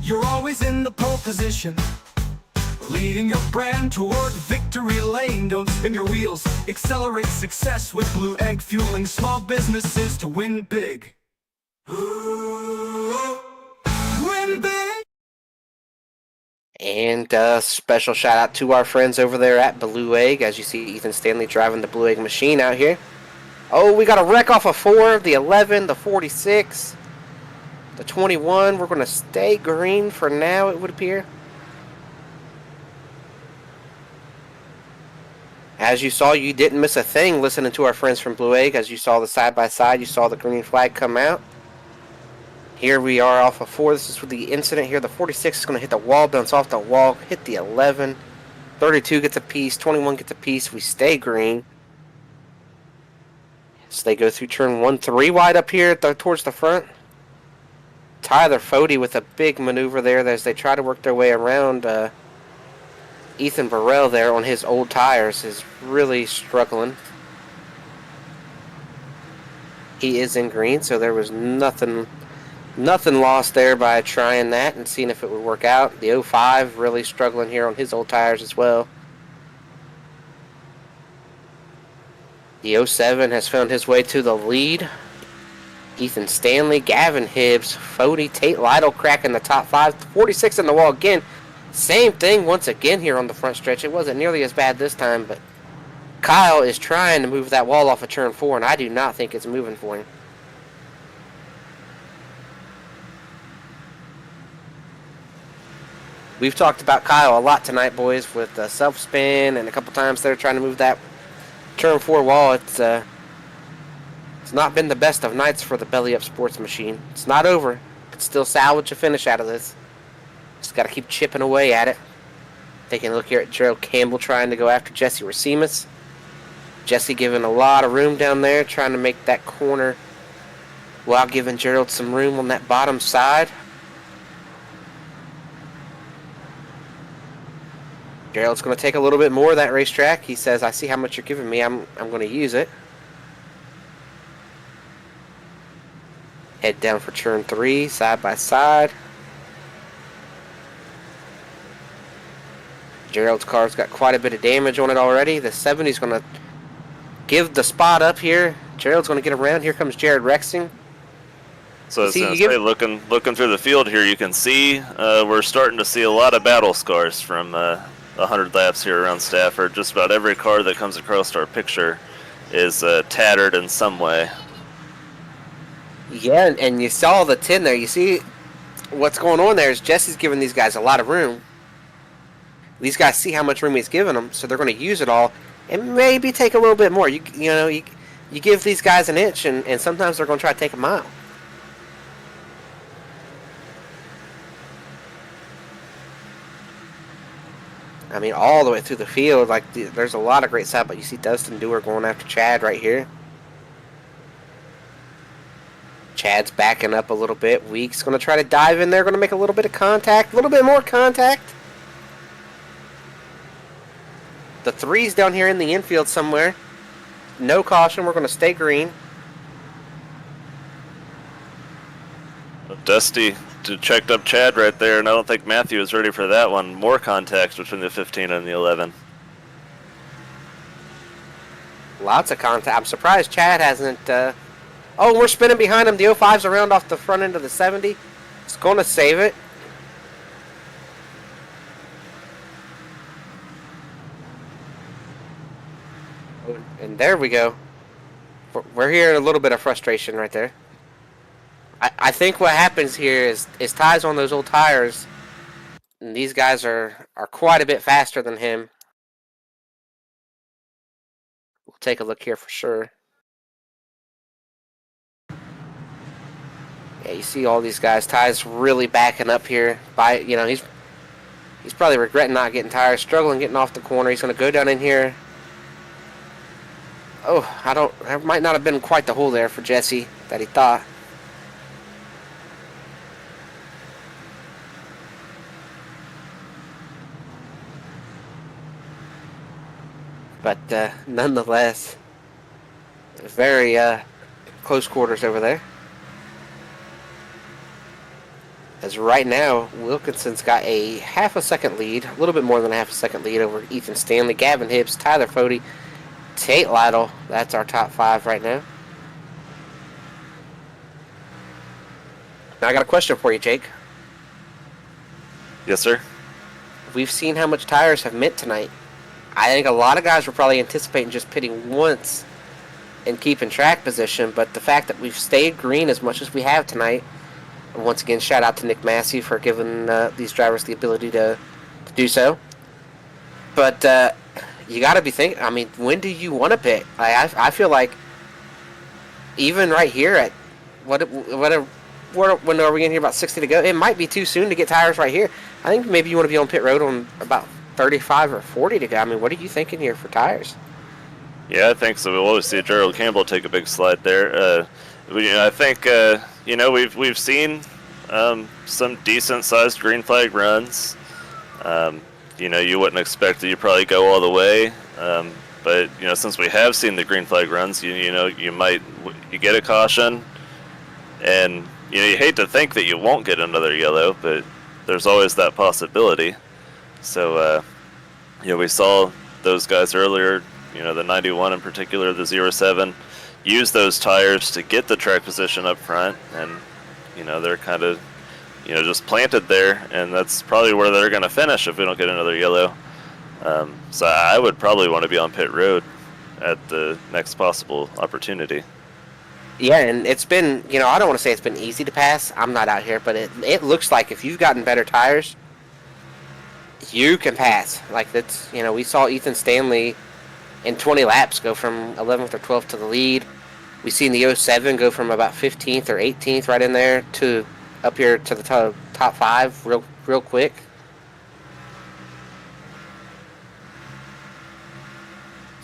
you're always in the pole position, leading your brand toward victory lane. Don't spin your wheels, accelerate success with Blue Egg, fueling small businesses to win big. Ooh, win big. And special shout out to our friends over there at Blue Egg. As you see Ethan Stanley driving the Blue Egg machine out here. Oh, we got a wreck off of 4, the 11, the 46, the 21. We're going to stay green for now, it would appear. As you saw, you didn't miss a thing listening to our friends from Blue Egg. As you saw the side-by-side, you saw the green flag come out. Here we are off of 4. This is with the incident here. The 46 is going to hit the wall, bounce off the wall, hit the 11. 32 gets a piece, 21 gets a piece. We stay green. So they go through turn 1, 3 wide up here towards the front. Tyler Fody with a big maneuver there as they try to work their way around. Ethan Burrell there on his old tires is really struggling. He is in green, so there was nothing lost there by trying that and seeing if it would work out. The 05 really struggling here on his old tires as well. The 07 has found his way to the lead. Ethan Stanley, Gavin Hibbs, Fody, Tate Lytle cracking the top 5. 46 in the wall again. Same thing once again here on the front stretch. It wasn't nearly as bad this time, but Kyle is trying to move that wall off of turn 4, and I do not think it's moving for him. We've talked about Kyle a lot tonight, boys, with self-spin and a couple times they're trying to move that turn 4 wall. It's not been the best of nights for the Belly Up Sports machine. It's not over. Could still salvage a finish out of this. Just got to keep chipping away at it. Taking a look here at Gerald Campbell trying to go after Jesse Racimus. Jesse giving a lot of room down there, trying to make that corner while giving Gerald some room on that bottom side. Gerald's going to take a little bit more of that racetrack. He says, I see how much you're giving me. I'm going to use it. Head down for turn 3, side by side. Gerald's car's got quite a bit of damage on it already. The 70's going to give the spot up here. Gerald's going to get around. Here comes Jared Rexing. So as I say, looking through the field here, you can see we're starting to see a lot of battle scars from 100 laps here around Stafford. Just about every car that comes across our picture is tattered in some way. Yeah, and you saw the 10 there. You see what's going on there is Jesse's giving these guys a lot of room. These guys see how much room he's giving them, so they're going to use it all and maybe take a little bit more. You give these guys an inch, and sometimes they're going to try to take a mile. I mean, all the way through the field, there's a lot of great side, but you see Dustin Dewar going after Chad right here. Chad's backing up a little bit. Week's going to try to dive in there, going to make a little bit of contact, a little bit more contact. The 3's down here in the infield somewhere. No caution. We're going to stay green. Dusty checked up Chad right there, and I don't think Matthew is ready for that one. More contact between the 15 and the 11. Lots of contact. I'm surprised Chad hasn't... Oh, we're spinning behind him. The 05's around off the front end of the 70. It's going to save it. And there we go. We're hearing a little bit of frustration right there. I think what happens here is Ty's on those old tires. And these guys are quite a bit faster than him. We'll take a look here for sure. Yeah, you see all these guys. Ty's really backing up here. He's probably regretting not getting tires, struggling getting off the corner. He's going to go down in here. Oh, there might not have been quite the hole there for Jesse that he thought. But nonetheless, very close quarters over there. As right now, Wilkinson's got a half a second lead, a little bit more than a half a second lead over Ethan Stanley, Gavin Hibbs, Tyler Fody, Tate Lytle. That's our top 5 right now. Now I got a question for you, Jake. Yes, sir. we've seen how much tires have meant tonight. I think a lot of guys were probably anticipating just pitting once and keeping track position, but the fact that we've stayed green as much as we have tonight, and once again, shout out to Nick Massey for giving these drivers the ability to do so. But you got to be thinking, I mean, when do you want to pit? I feel like even right here at when are we getting here, about 60 to go? It might be too soon to get tires right here. I think maybe you want to be on pit road on about 35 or 40 to go. I mean, what are you thinking here for tires? Yeah, I think so. We'll always see Gerald Campbell take a big slide there. I think we've seen some decent-sized green flag runs. You wouldn't expect that you probably go all the way, but since we have seen the green flag runs, you get a caution, and you hate to think that you won't get another yellow, but there's always that possibility. So we saw those guys earlier. The 91 in particular, the 07, use those tires to get the track position up front, and they're kind of just planted there, and that's probably where they're going to finish if we don't get another yellow. So I would probably want to be on pit road at the next possible opportunity. Yeah, and it's been, I don't want to say it's been easy to pass. I'm not out here, but it looks like if you've gotten better tires, you can pass. Like, that's, we saw Ethan Stanley in 20 laps go from 11th or 12th to the lead. We've seen the 07 go from about 15th or 18th right in there to up here to the top 5 real quick.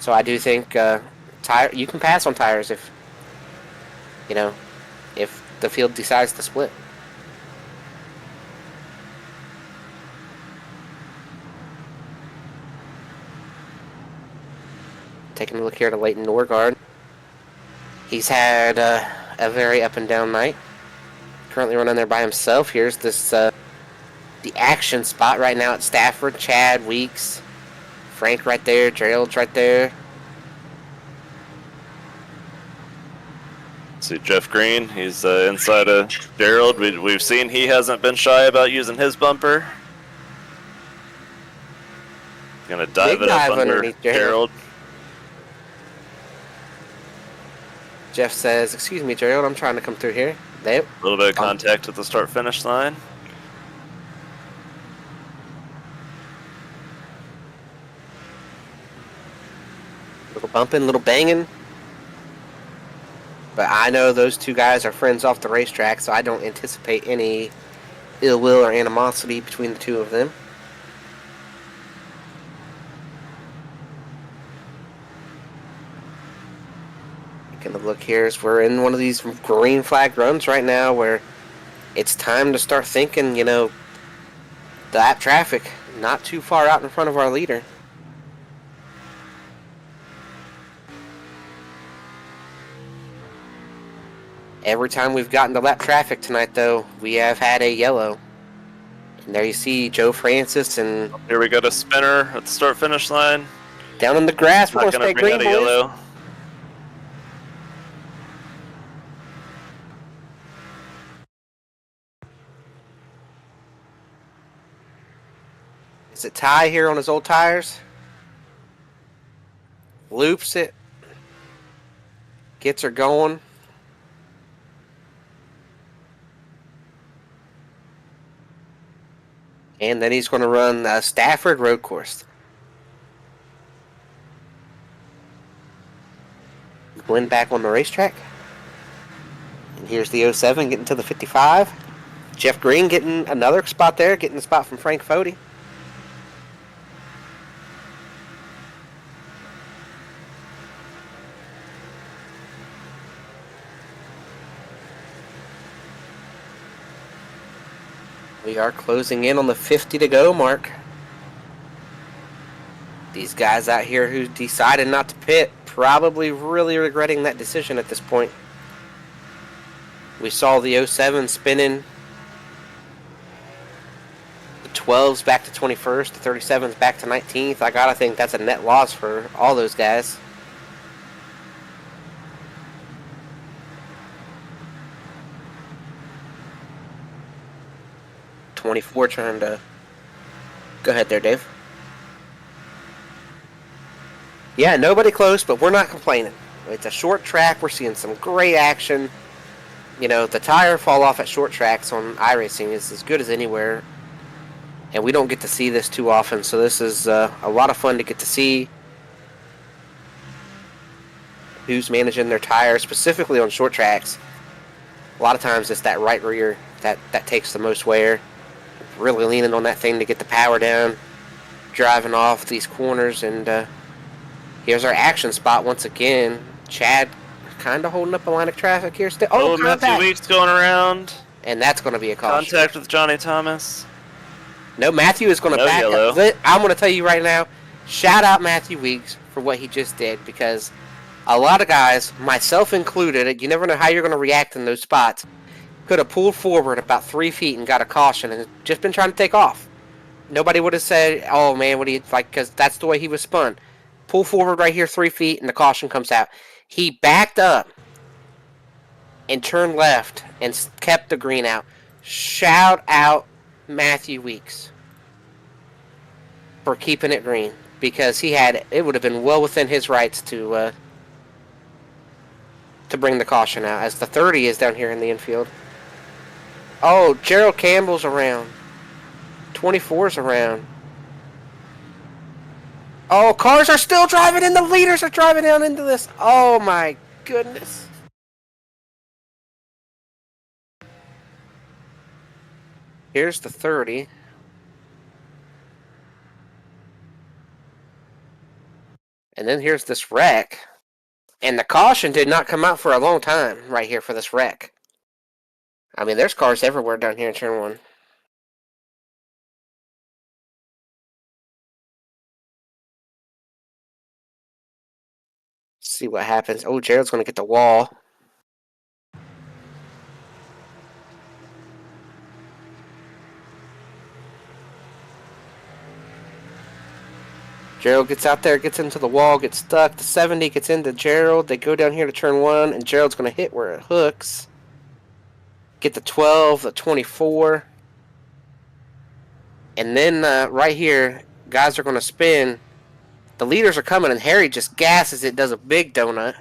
So I do think you can pass on tires if the field decides to split. Taking a look here at Leighton Norgard. He's had a very up and down night. Currently running there by himself. Here's this the action spot right now at Stafford. Chad, Weeks, Frank right there, Gerald's right there. See Jeff Green, he's inside of Gerald. We've seen he hasn't been shy about using his bumper. Gonna dive it up under Gerald. Jeff says, "Excuse me, Gerald, I'm trying to come through here." A little bit of contact at the start-finish line. Little bumping, little banging. But I know those two guys are friends off the racetrack, so I don't anticipate any ill will or animosity between the two of them. Taking a look here as we're in one of these green flag runs right now where it's time to start thinking, the lap traffic not too far out in front of our leader. Every time we've gotten to lap traffic tonight, though, we have had a yellow. And there you see Joe Francis, and here we got a spinner at the start-finish line. Down in the grass, we're going to stay green, boys. Yellow. Is it Ty here on his old tires? Loops it. Gets her going. And then he's going to run Stafford Road Course. Glenn back on the racetrack. And here's the 07 getting to the 55. Jeff Green getting another spot there, getting the spot from Frank Fody. We are closing in on the 50 to go mark. These guys out here who decided not to pit probably really regretting that decision at this point. We saw the 07 spinning. The 12s back to 21st. The 37s back to 19th. I gotta think that's a net loss for all those guys. '24 trying to Go ahead there, Dave. Yeah, nobody close, but we're not complaining. It's a short track. We're seeing some great action. You know, the tire fall off at short tracks on iRacing is as good as anywhere. And we don't get to see this too often, so this is a lot of fun to get to see who's managing their tires, specifically on short tracks. A lot of times it's that right rear that takes the most wear. Really leaning on that thing to get the power down, driving off these corners, and here's our action spot once again. Chad kind of holding up a line of traffic here still. Oh, Matthew Weeks going around. And that's going to be a caution. Contact with Johnny Thomas. No, Matthew is going to back yellow. up. I'm going to tell you right now, shout out Matthew Weeks for what he just did, because a lot of guys, myself included, you never know how you're going to react in those spots, could have pulled forward about 3 feet and got a caution and just been trying to take off. Nobody would have said, oh man, what do you, like, because that's the way he was spun. Pull forward right here 3 feet and the caution comes out. He backed up and turned left and kept the green out. Shout out Matthew Weeks for keeping it green, because it would have been well within his rights to bring the caution out, as the 30 is down here in the infield. Oh, Gerald Campbell's around. 24's around. Oh, cars are still driving and the leaders are driving down into this. Oh my goodness. Here's the 30. And then here's this wreck. And the caution did not come out for a long time right here for this wreck. I mean, there's cars everywhere down here in turn 1. See what happens. Oh, Jared's going to get the wall. Gerald gets out there, gets into the wall, gets stuck. The 70 gets into Gerald. They go down here to turn 1, and Gerald's going to hit where it hooks. Get the 12, the 24. And then right here, guys are going to spin. The leaders are coming, and Harry just gasses it, does a big donut.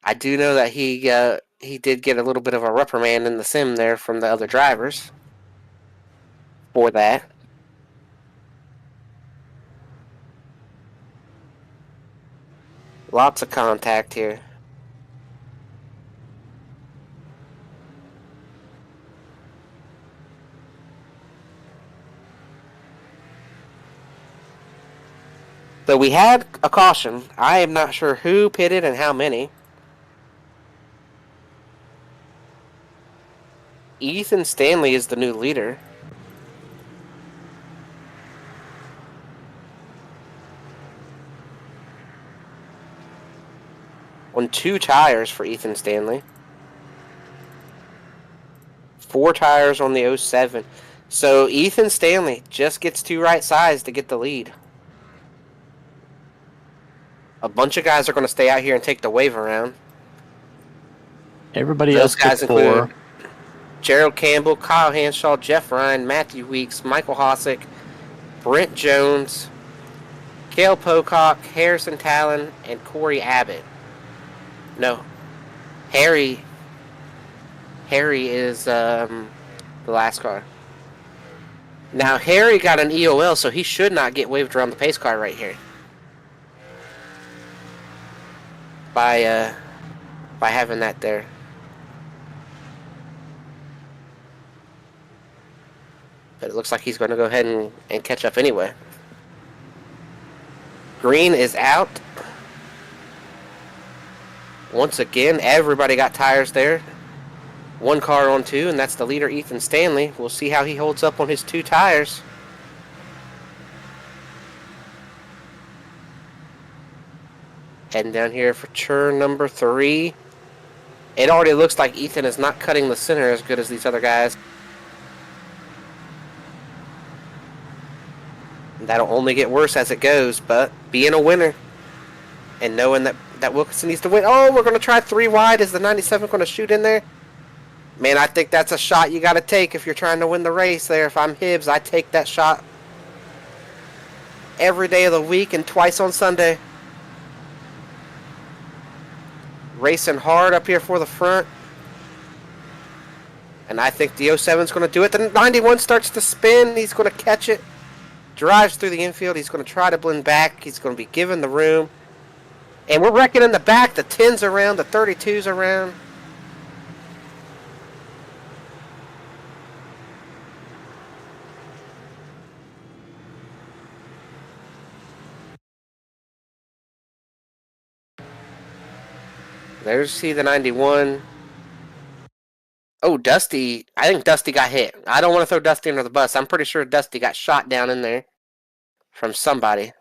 I do know that he did get a little bit of a reprimand in the sim there from the other drivers for that. Lots of contact here. So we had a caution. I am not sure who pitted and how many. Ethan Stanley is the new leader. On 2 tires for Ethan Stanley. 4 tires on the 07. So Ethan Stanley just gets 2 right sides to get the lead. A bunch of guys are going to stay out here and take the wave around. Everybody Those else guys took 4. include Gerald Campbell, Kyle Hanshaw, Jeff Ryan, Matthew Weeks, Michael Hosick, Brent Jones, Cale Pocock, Harrison Talon, and Corey Abbott. No. Harry is the last car. Now, Harry got an EOL, so he should not get waved around the pace car right here. By having that there. But it looks like he's going to go ahead and catch up anyway. Green is out. Once again, everybody got tires there. 1 car on 2, and that's the leader, Ethan Stanley. We'll see how he holds up on his 2 tires. Heading down here for turn number 3. It already looks like Ethan is not cutting the center as good as these other guys. That'll only get worse as it goes, but being a winner and knowing that Wilkinson needs to win. Oh, we're going to try 3 wide. Is the 97 going to shoot in there? Man, I think that's a shot you got to take if you're trying to win the race there. If I'm Hibbs, I take that shot every day of the week and twice on Sunday. Racing hard up here for the front. And I think the 07's going to do it. The 91 starts to spin. He's going to catch it. Drives through the infield. He's going to try to blend back. He's going to be given the room. And we're wrecking in the back. The 10's around. The 32's around. There's the 91. Oh, Dusty. I think Dusty got hit. I don't want to throw Dusty under the bus. I'm pretty sure Dusty got shot down in there from somebody.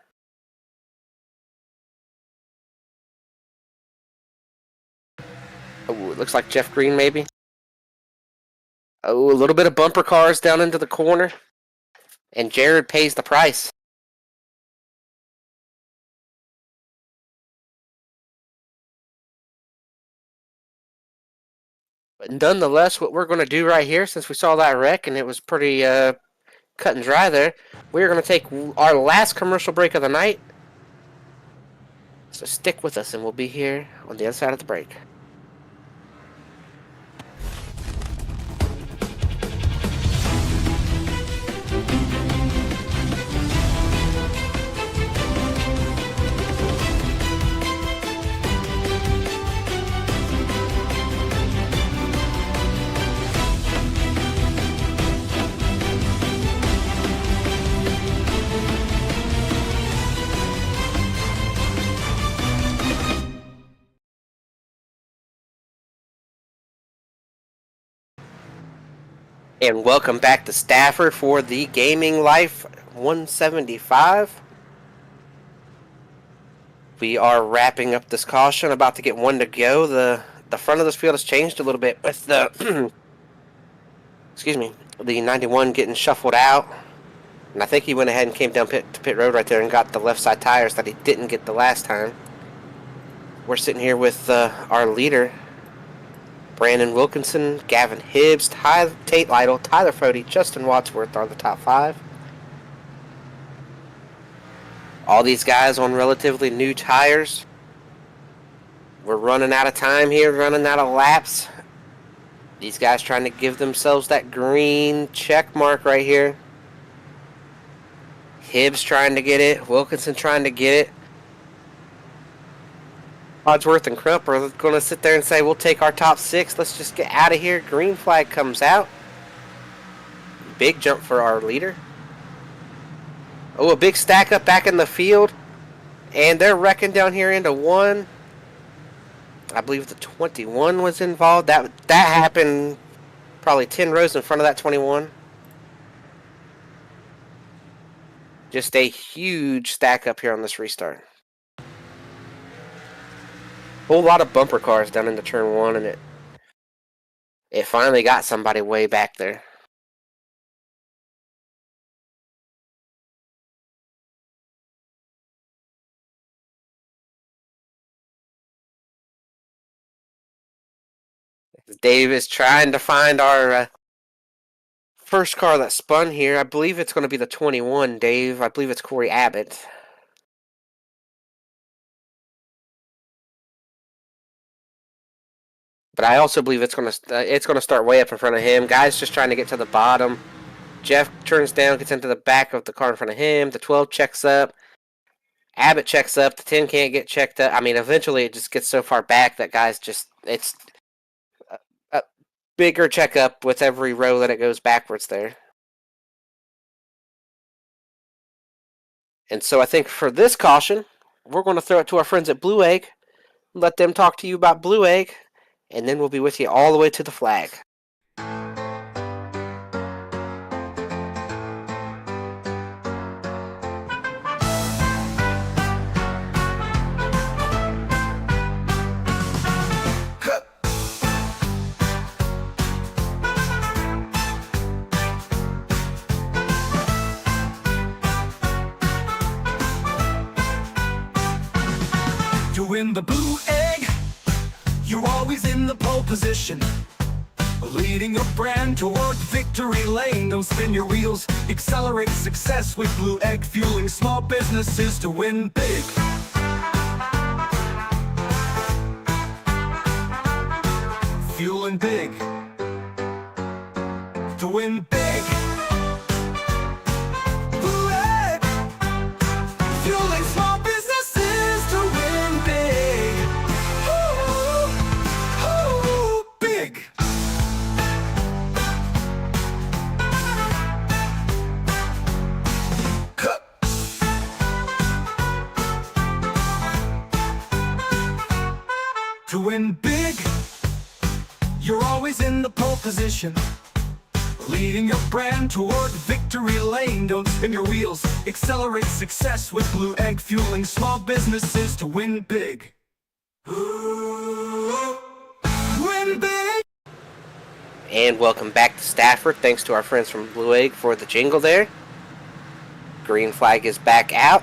Oh, it looks like Jeff Green maybe. Oh, a little bit of bumper cars down into the corner. And Jared pays the price. But nonetheless, what we're going to do right here, since we saw that wreck and it was pretty cut and dry there, we're going to take our last commercial break of the night. So stick with us and we'll be here on the other side of the break. And welcome back to Stafford for the Gaming Life 175. We are wrapping up this caution, about to get one to go. The front of this field has changed a little bit with the excuse me, the 91 getting shuffled out. And I think he went ahead and came down to pit road right there and got the left side tires that he didn't get the last time. We're sitting here with our leader, Brandon Wilkinson, Gavin Hibbs, Tate Lytle, Tyler Fody, Justin Wadsworth are the top 5. All these guys on relatively new tires. We're running out of time here, running out of laps. These guys trying to give themselves that green check mark right here. Hibbs trying to get it, Wilkinson trying to get it. Wadsworth and Crump are going to sit there and say, we'll take our top 6. Let's just get out of here. Green flag comes out. Big jump for our leader. Oh, a big stack up back in the field. And they're wrecking down here into 1. I believe the 21 was involved. That happened probably 10 rows in front of that 21. Just a huge stack up here on this restart. Whole lot of bumper cars down into turn 1, and it finally got somebody way back there. Dave is trying to find our first car that spun here. I believe it's going to be the 21, Dave. I believe it's Corey Abbott. But I also believe it's going to start way up in front of him. Guys just trying to get to the bottom. Jeff turns down, gets into the back of the car in front of him. The 12 checks up. Abbott checks up. The 10 can't get checked up. I mean, eventually it just gets so far back that guys just, it's a bigger checkup with every row that it goes backwards there. And so I think for this caution, we're going to throw it to our friends at Blue Egg. Let them talk to you about Blue Egg. And then we'll be with you all the way to the flag. To win the Blue Egg, you're always in the pole position. Leading a brand toward victory lane. Don't spin your wheels, accelerate success with Blue Egg, fueling small businesses to win big. Fueling big to win big. Blue Egg, fueling small businesses to win big. Ooh, ooh, big. To win big, you're always in the pole position, leading your brand toward victory lane. Don't spin your wheels, accelerate success with Blue Egg, fueling small businesses to win big. Ooh, win big. And welcome back to Stafford. Thanks to our friends from Blue Egg for the jingle there. Green flag is back out.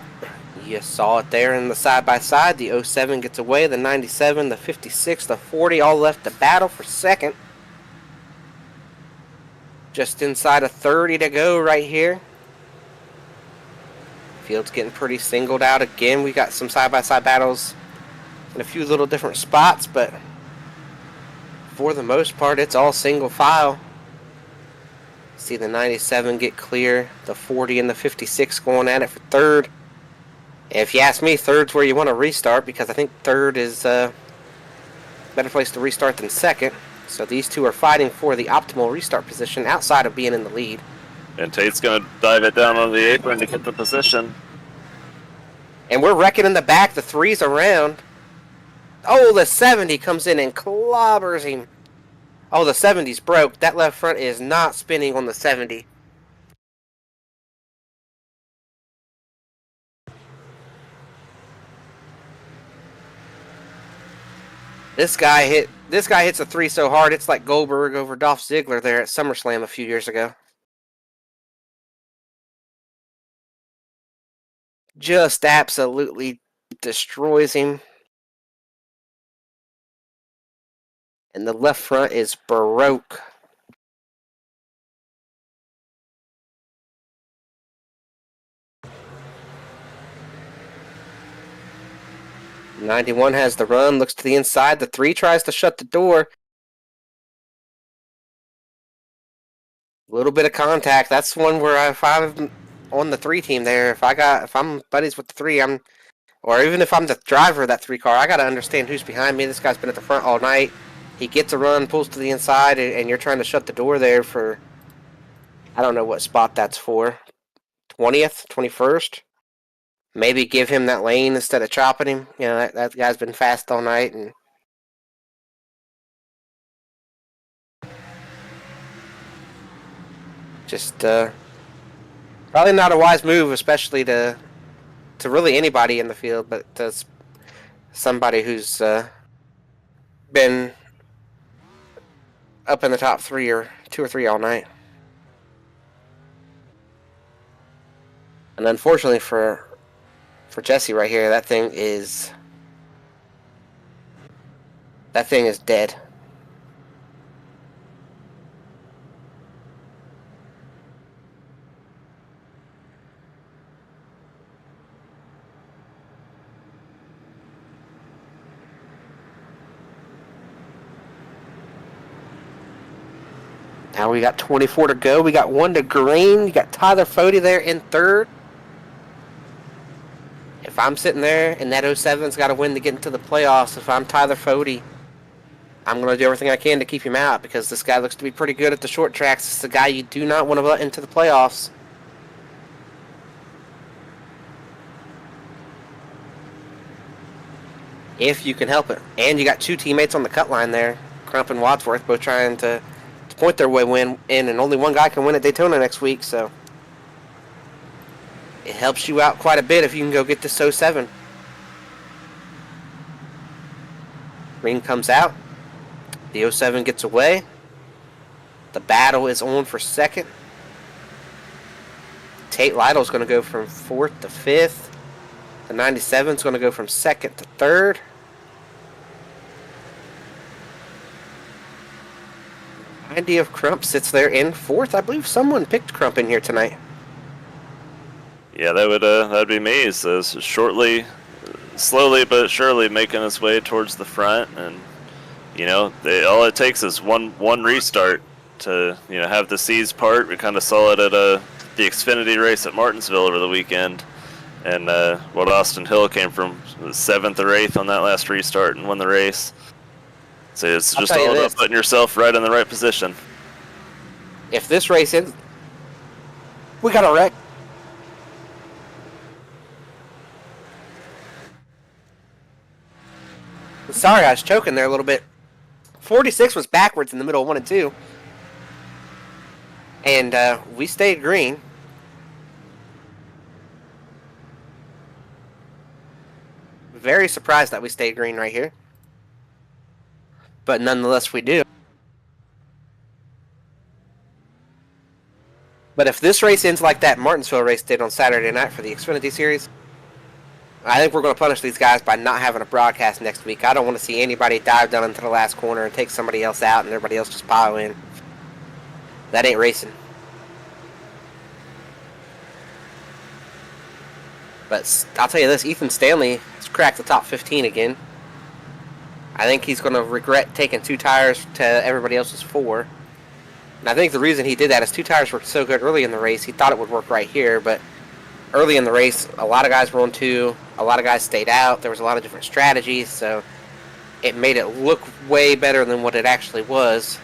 You saw it there in the side-by-side. The 07 gets away, the 97, the 56, the 40 all left to battle for second. Just inside of 30 to go right here. Field's getting pretty singled out again. We got some side-by-side battles in a few little different spots, but for the most part, it's all single file. See the 97 get clear, the 40 and the 56 going at it for third. If you ask me, third's where you want to restart, because I think third is a better place to restart than second. So these two are fighting for the optimal restart position outside of being in the lead. And Tate's going to dive it down on the apron to get the position. And we're wrecking in the back. The 3's around. Oh, the 70 comes in and clobbers him. Oh, the 70's broke. That left front is not spinning on the 70. This guy hits a 3 so hard, it's like Goldberg over Dolph Ziggler there at SummerSlam a few years ago. Just absolutely destroys him. And the left front is broke. '91 has the run, looks to the inside. The 3 tries to shut the door. A little bit of contact. That's one where if I'm on the 3 team there, if I'm buddies with the 3, or even if I'm the driver of that 3 car, I got to understand who's behind me. This guy's been at the front all night. He gets a run, pulls to the inside, and you're trying to shut the door there for, I don't know what spot that's for. 20th, 21st. Maybe give him that lane instead of chopping him. You know, that guy's been fast all night. And just probably not a wise move, especially to really anybody in the field, but to somebody who's been up in the top 3 or 2 or 3 all night. And unfortunately for Jesse right here, that thing is dead. Now we got 24 to go. We got 1 to green. You got Tyler Fody there in third. If I'm sitting there and that 07's got to win to get into the playoffs, if I'm Tyler Fody, I'm going to do everything I can to keep him out, because this guy looks to be pretty good at the short tracks. It's the guy you do not want to let into the playoffs. If you can help it. And you got 2 teammates on the cut line there, Crump and Wadsworth, both trying to point their way in, and only one guy can win at Daytona next week, so it helps you out quite a bit if you can go get this 07. Green comes out. The 07 gets away. The battle is on for second. Tate Lytle's going to go from 4th to 5th. The 97's going to go from 2nd to 3rd. idea if Crump sits there in 4th. I believe someone picked Crump in here tonight. Yeah, that'd be me. So slowly but surely making its way towards the front, and all it takes is one restart to have the C's part. We kind of saw it at the Xfinity race at Martinsville over the weekend, and Austin Hill came from 7th or 8th on that last restart and won the race. So it's just all about putting yourself right in the right position. If this race ends, we got a wreck. Sorry, I was choking there a little bit. 46 was backwards in the middle of 1 and 2. And we stayed green. Very surprised that we stayed green right here. But nonetheless, we do. But if this race ends like that Martinsville race did on Saturday night for the Xfinity Series, I think we're going to punish these guys by not having a broadcast next week. I don't want to see anybody dive down into the last corner and take somebody else out and everybody else just pile in. That ain't racing. But I'll tell you this, Ethan Stanley has cracked the top 15 again. I think he's going to regret taking 2 tires to everybody else's 4. And I think the reason he did that is 2 tires worked so good early in the race, he thought it would work right here, but early in the race, a lot of guys were on 2, a lot of guys stayed out, there was a lot of different strategies, so it made it look way better than what it actually was.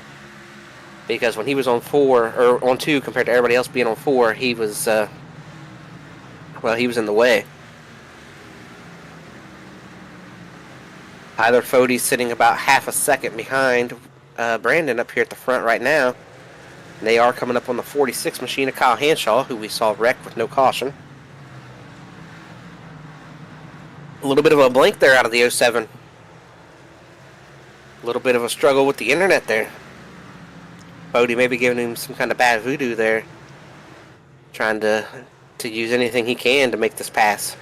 Because when he was on 4, or on 2 compared to everybody else being on 4, he was, he was in the way. Tyler Fode's sitting about half a second behind Brandon up here at the front right now. They are coming up on the 46 machine of Kyle Hanshaw, who we saw wreck with no caution. A little bit of a blink there out of the 07. A little bit of a struggle with the internet there. Fode maybe giving him some kind of bad voodoo there. Trying to use anything he can to make this pass.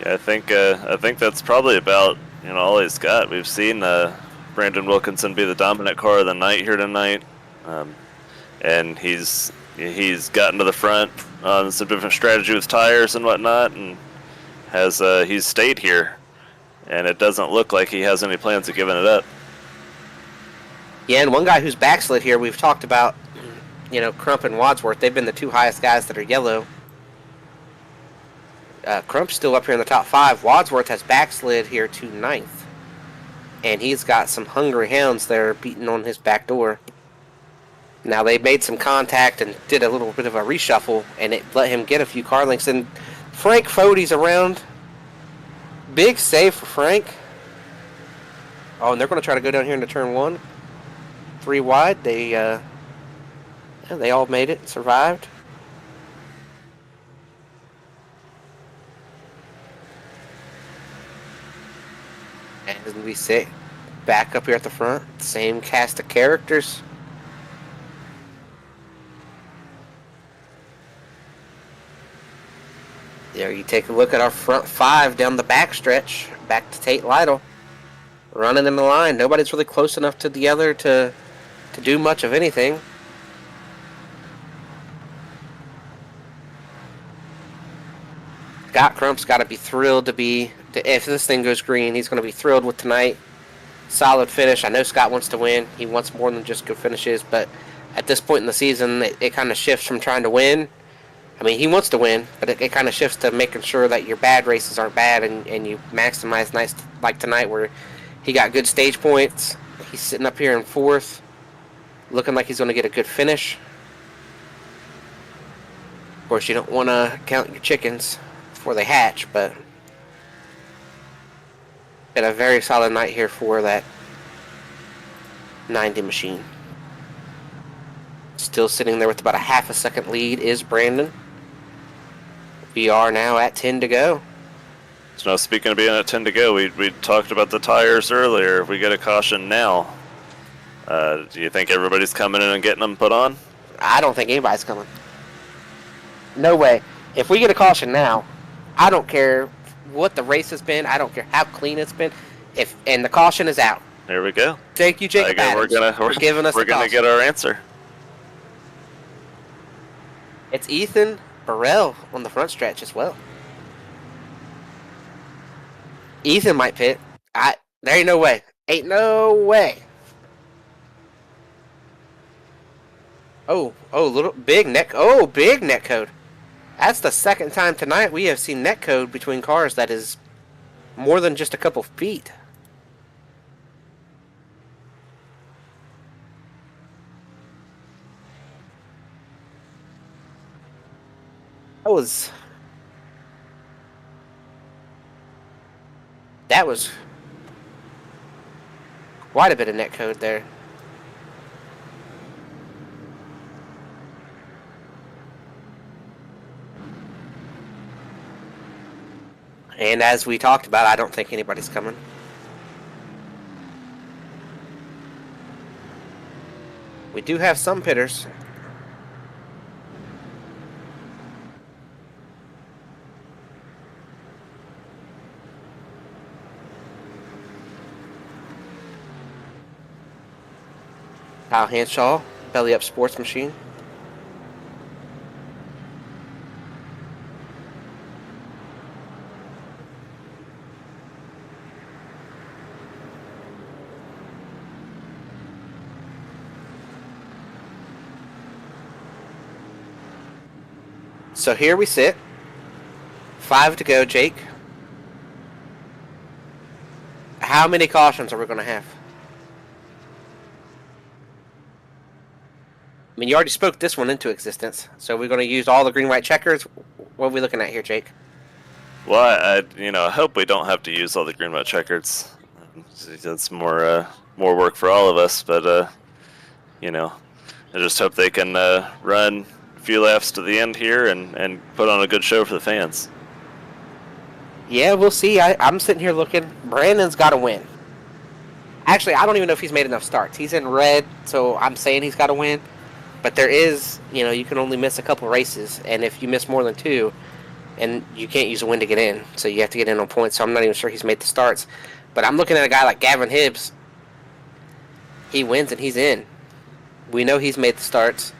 Yeah, I think that's probably about all he's got. We've seen Brandon Wilkinson be the dominant car of the night here tonight, and he's gotten to the front on some different strategy with tires and whatnot, and he's stayed here, and it doesn't look like he has any plans of giving it up. Yeah, and one guy who's backslid here, we've talked about, Crump and Wadsworth. They've been the 2 highest guys that are yellow. Crump's still up here in the top 5. Wadsworth has backslid here to 9th. And he's got some hungry hounds there beating on his back door. Now, they made some contact and did a little bit of a reshuffle, and it let him get a few car links. And Frank Fode's around. Big save for Frank. Oh, and they're going to try to go down here into turn 1. 3 wide. They all made it, survived. And we sit back up here at the front, same cast of characters. There you take a look at our front 5 down the back stretch, back to Tate Lytle. Running in the line. Nobody's really close enough to the other to do much of anything. Scott Crump's got to be thrilled if this thing goes green, he's going to be thrilled with tonight. Solid finish. I know Scott wants to win. He wants more than just good finishes, but at this point in the season, it kind of shifts from trying to win. I mean, he wants to win, but it kind of shifts to making sure that your bad races aren't bad and you maximize nice, like tonight where he got good stage points. He's sitting up here in 4th, looking like he's going to get a good finish. Of course, you don't want to count your chickens before they hatch, but been a very solid night here for that 90 machine. Still sitting there with about a half a second lead is Brandon. We are now at 10 to go. So now, speaking of being at 10 to go, we talked about the tires earlier. If we get a caution now, do you think everybody's coming in and getting them put on? I don't think anybody's coming. No way. If we get a caution now, I don't care what the race has been. I don't care how clean it's been. And the caution is out, There we go. Thank you, Jacob Adams, for giving us we're the gonna caution. get our answer. It's Ethan Burrell on the front stretch as well. Ethan might pit. There ain't no way. Ain't no way. Big net code. That's the second time tonight we have seen net code between cars that is more than just a couple feet. That was quite a bit of net code there. And as we talked about, I don't think anybody's coming. We do have some pitters. Kyle Hanshaw, Belly Up Sports Machine. So here we sit. 5 to go, Jake. How many cautions are we going to have? I mean, you already spoke this one into existence. So we're going to use all the green, white checkers. What are we looking at here, Jake? Well, I hope we don't have to use all the green, white checkers. That's more work for all of us. But I just hope they can run a few laps to the end here and put on a good show for the fans. Yeah, we'll see. I'm sitting here looking. Brandon's got to win. Actually, I don't even know if he's made enough starts. He's in red, so I'm saying he's got to win. But there is, you can only miss a couple races, and if you miss more than 2, and you can't use a win to get in, so you have to get in on points, so I'm not even sure he's made the starts. But I'm looking at a guy like Gavin Hibbs. He wins and he's in. We know he's made the starts.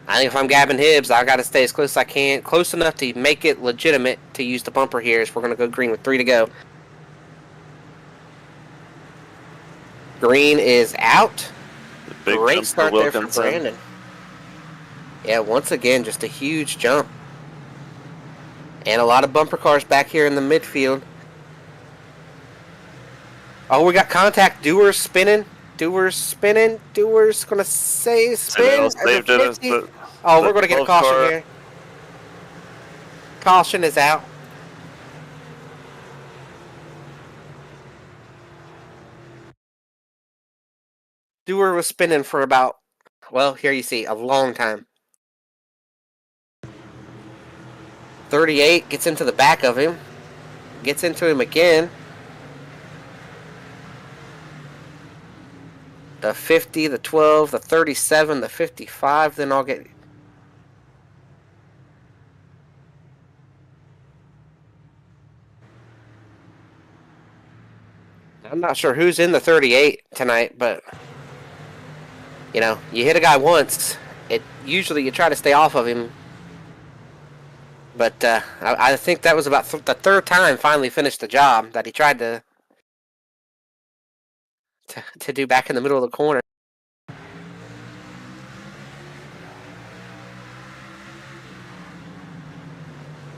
I think if I'm Gavin Hibbs, I got to stay as close as I can, close enough to make it legitimate to use the bumper here if we're going to go green with 3 to go. Green is out. Great start there for Brandon. Yeah, once again, just a huge jump. And a lot of bumper cars back here in the midfield. Oh, we got contact. Dewar's spinning. Dewar's going to say spin. Oh, we're going to get a caution here. Caution is out. Dewar was spinning for about, well, here you see, a long time. 38 gets into the back of him. Gets into him again. The 50, the 12, the 37, the 55, then I'll get... I'm not sure who's in the 38 tonight, but... you hit a guy once, usually you try to stay off of him. But I think that was about the third time finally finished the job that he tried to do back in the middle of the corner.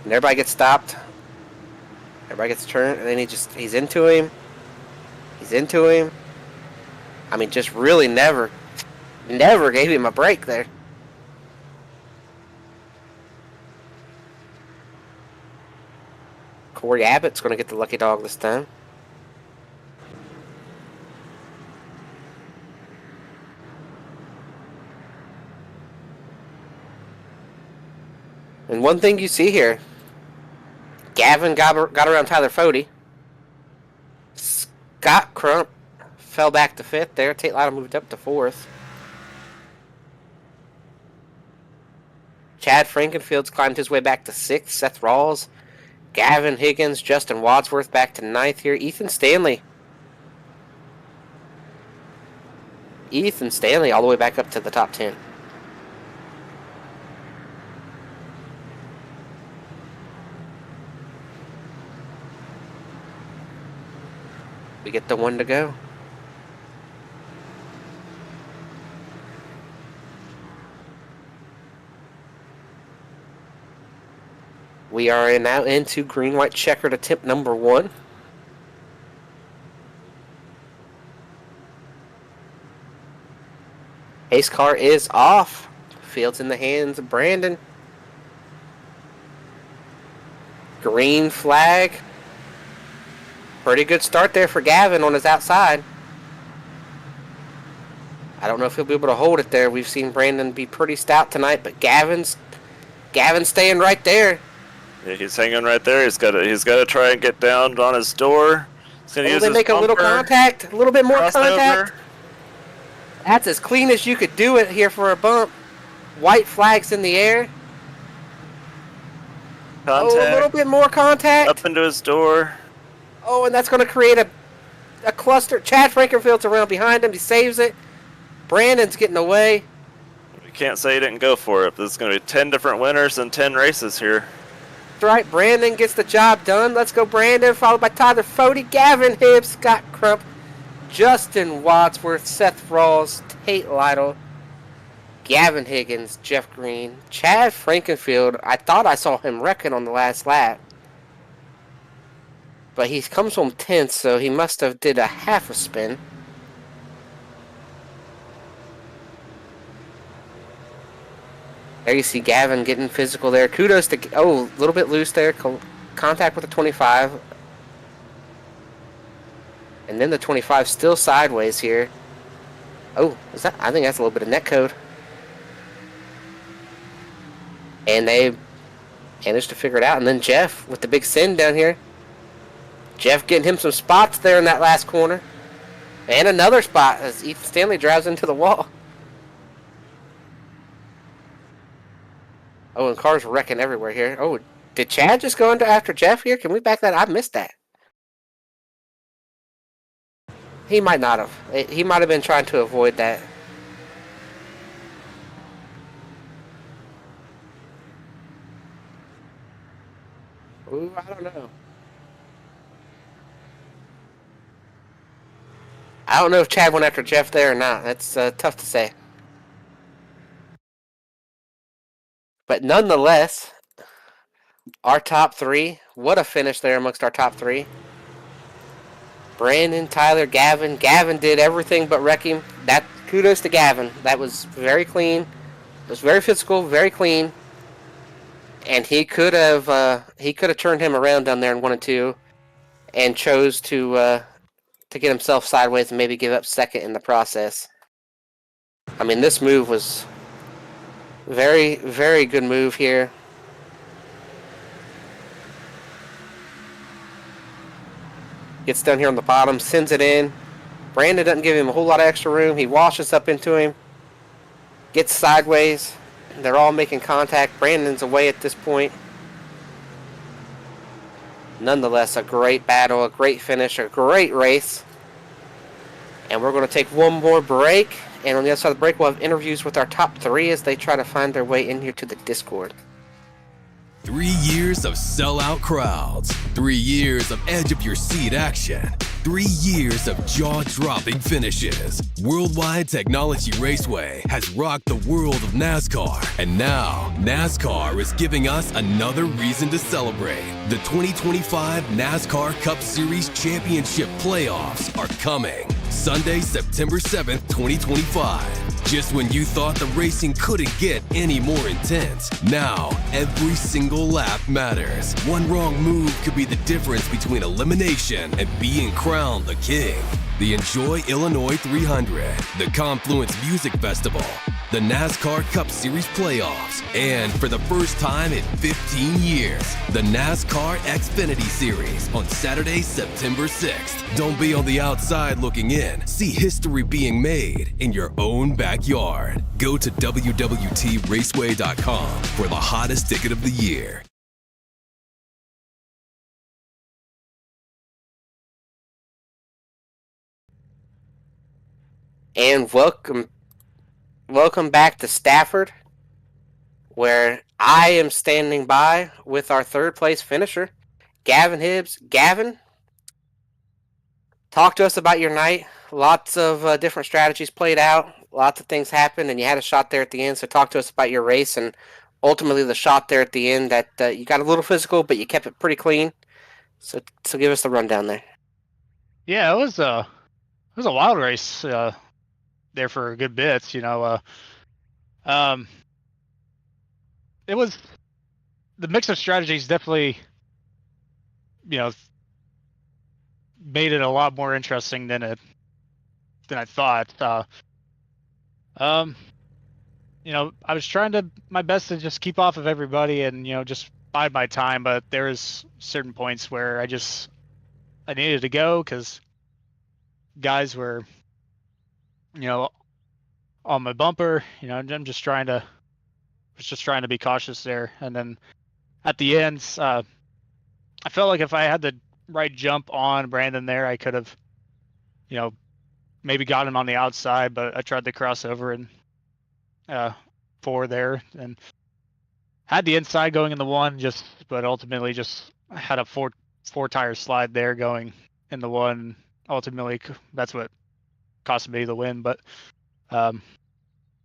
And everybody gets stopped. Everybody gets turned, and then he's into him. He's into him. I mean, just really never gave him a break there. Corey Abbott's going to get the lucky dog this time. And one thing you see here, Gavin got around Tyler Fody. Scott Crump fell back to 5th there. Tate Lytle moved up to 4th. Chad Frankenfield's climbed his way back to 6th. Seth Rawls, Gavin Higgins, Justin Wadsworth back to 9th here. Ethan Stanley Ethan Stanley all the way back up to the top 10. We get the one to go. We are now into green-white checkered attempt number 1. Pace car is off. Field's in the hands of Brandon. Green flag. Pretty good start there for Gavin on his outside. I don't know if he'll be able to hold it there. We've seen Brandon be pretty stout tonight, but Gavin's staying right there. Yeah, he's hanging right there. He's got to try and get down on his door. He's gonna use They his make a little bumper. contact, a little bit more contact. Crossover. That's as clean as you could do it here for a bump. White flags in the air. Contact. Oh, a little bit more contact. Up into his door. Oh, and that's going to create a cluster. Chad Frankenfield's around behind him. He saves it. Brandon's getting away. We can't say he didn't go for it. There's is going to be 10 different winners and 10 races here. That's right. Brandon gets the job done. Let's go, Brandon. Followed by Tyler Fody, Gavin Hibbs, Scott Crump, Justin Wadsworth, Seth Rawls, Tate Lytle, Gavin Higgins, Jeff Green, Chad Frankenfield. I thought I saw him wrecking on the last lap. But he comes home 10th, so he must have did a half a spin. There you see Gavin getting physical there. Kudos to... Oh, a little bit loose there. Contact with the 25. And then the 25 still sideways here. Oh, is that? I think that's a little bit of net code. And they managed to figure it out. And then Jeff with the big send down here. Jeff getting him some spots there in that last corner. And another spot as Ethan Stanley drives into the wall. Oh, and cars wrecking everywhere here. Oh, did Chad just go into after Jeff here? Can we back that? I missed that. He might not have. He might have been trying to avoid that. Ooh, I don't know. I don't know if Chad went after Jeff there or not. That's tough to say. But nonetheless, our top 3. What a finish there amongst our top 3. Brandon, Tyler, Gavin. Gavin did everything but wreck him. That kudos to Gavin. That was very clean. It was very physical, very clean. And he could have turned him around down there in 1 and 2, and chose to get himself sideways and maybe give up second in the process. I mean, this move was very, very good move here. Gets down here on the bottom, sends it in. Brandon doesn't give him a whole lot of extra room. He washes up into him. Gets sideways. They're all making contact. Brandon's away at this point. Nonetheless, a great battle, a great finish, a great race. And we're going to take one more break. And on the other side of the break, we'll have interviews with our top 3 as they try to find their way in here to the Discord. 3 years of sellout crowds, 3 years of edge-of-your-seat action, 3 years of jaw-dropping finishes. Worldwide Technology Raceway has rocked the world of NASCAR, and now NASCAR is giving us another reason to celebrate. The 2025 NASCAR Cup Series Championship Playoffs are coming Sunday, September 7th, 2025. Just when you thought the racing couldn't get any more intense, now every single lap matters. One wrong move could be the difference between elimination and being crowned the king. The Enjoy Illinois 300, the Confluence Music Festival, the NASCAR Cup Series Playoffs, and for the first time in 15 years, the NASCAR Xfinity Series on Saturday, September 6th. Don't be on the outside looking in. See history being made in your own backyard. Go to www.raceway.com for the hottest ticket of the year. And welcome back to Stafford, where I am standing by with our third place finisher, Gavin Hibbs. Gavin, talk to us about your night. Lots of different strategies played out. Lots of things happened, and you had a shot there at the end. So talk to us about your race and ultimately the shot there at the end that you got a little physical, but you kept it pretty clean. So give us the rundown there. Yeah, it was a wild race there for a good bit. It was the mix of strategies definitely, made it a lot more interesting than I thought. I was trying my best to just keep off of everybody and just bide my time, but there was certain points where I needed to go because guys were, on my bumper. I'm just trying to be cautious there, and then at the end, I felt like if I had the right jump on Brandon there, I could have, maybe got him on the outside, but I tried to cross over and four there and had the inside going in the one, but ultimately just had a four tire slide there going in the one. Ultimately, that's what cost me the win. But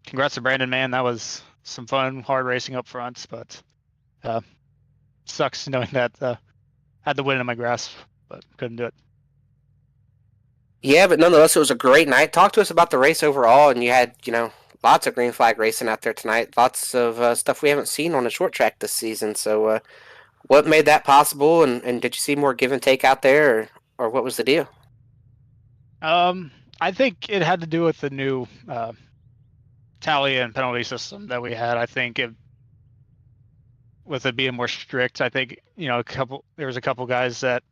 congrats to Brandon, man. That was some fun, hard racing up front, but sucks knowing that had the win in my grasp, but couldn't do it. Yeah, but nonetheless, it was a great night. Talk to us about the race overall, and you had, lots of green flag racing out there tonight. Lots of stuff we haven't seen on a short track this season. So what made that possible, and did you see more give and take out there, or what was the deal? I think it had to do with the new tally and penalty system that we had. I think with it being more strict, I think, there was a couple guys that,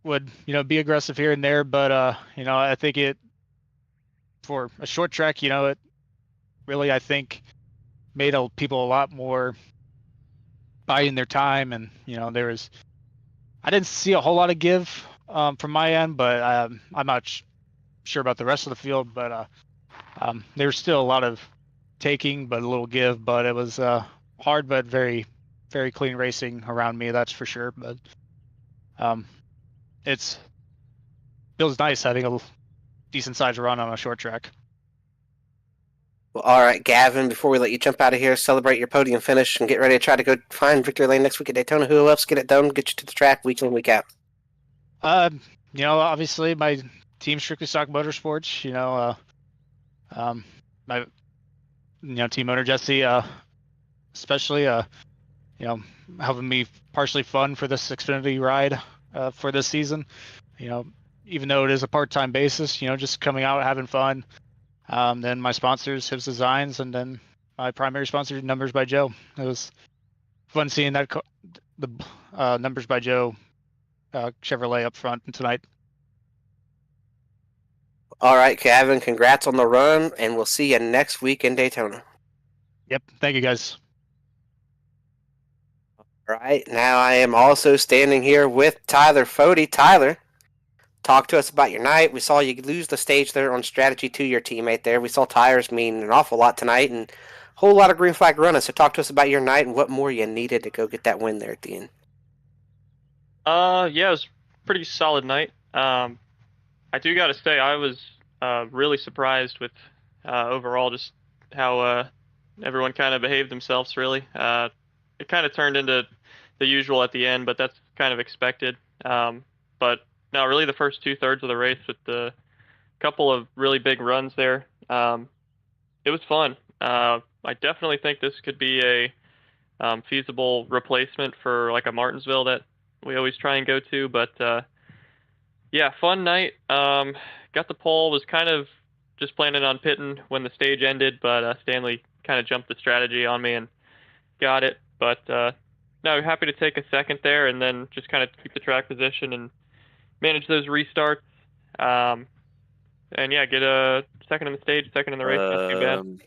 would, be aggressive here and there, but I think for a short track, it really, I think, made people a lot more buying their time, and I didn't see a whole lot of give from my end, but I'm not sure about the rest of the field, but there was still a lot of taking, but a little give, but it was hard, but very, very clean racing around me, that's for sure. But it feels nice having a decent sized run on a short track. Well, all right, Gavin, before we let you jump out of here, celebrate your podium finish and get ready to try to go find victory lane next week at Daytona. Who else get it done, get you to the track week in, week out? Obviously my team, Strictly Stock Motorsports, my team owner Jesse, especially helping me partially fund for this Xfinity ride for this season. Even though it is a part-time basis, just coming out having fun. Then my sponsors, Hibbs Designs, and then my primary sponsor, Numbers by Joe. It was fun seeing that the Numbers by Joe Chevrolet up front tonight. All right, Gavin, congrats on the run, and we'll see you next week in Daytona. Yep, thank you guys. All right, now I am also standing here with Tyler Fody. Tyler, talk to us about your night. We saw you lose the stage there on strategy to your teammate there. We saw tires mean an awful lot tonight and a whole lot of green flag running. So talk to us about your night and what more you needed to go get that win there at the end. Yeah, it was a pretty solid night. I do got to say I was really surprised with overall just how everyone kind of behaved themselves, really. It kind of turned into the usual at the end, but that's kind of expected. But no, really the first 2/3 of the race with the couple of really big runs there, it was fun. I definitely think this could be a feasible replacement for like a Martinsville that we always try and go to. But yeah, fun night. Got the pole, was kind of just planning on pitting when the stage ended, but Stanley kind of jumped the strategy on me and got it. But no, happy to take a second there and then just kind of keep the track position and manage those restarts. And yeah, get a second in the stage, second in the race. Not too bad.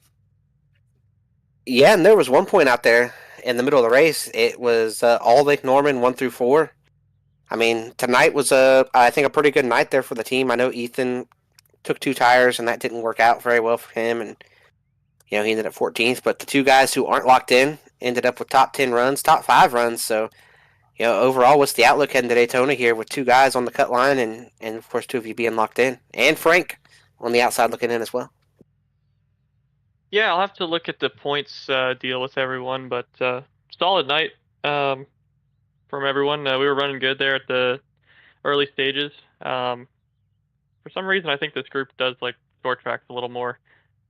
Yeah, and there was one point out there in the middle of the race. It was all Lake Norman 1 through 4. I mean, tonight was I think a pretty good night there for the team. I know Ethan took 2 tires, and that didn't work out very well for him. And he ended up 14th. But the 2 guys who aren't locked in ended up with top 10 runs, top 5 runs. So overall, what's the outlook heading to Daytona here with 2 guys on the cut line, and of course 2 of you being locked in, and Frank on the outside looking in as well. Yeah, I'll have to look at the points deal with everyone, but solid night from everyone. We were running good there at the early stages. For some reason, I think this group does like short tracks a little more.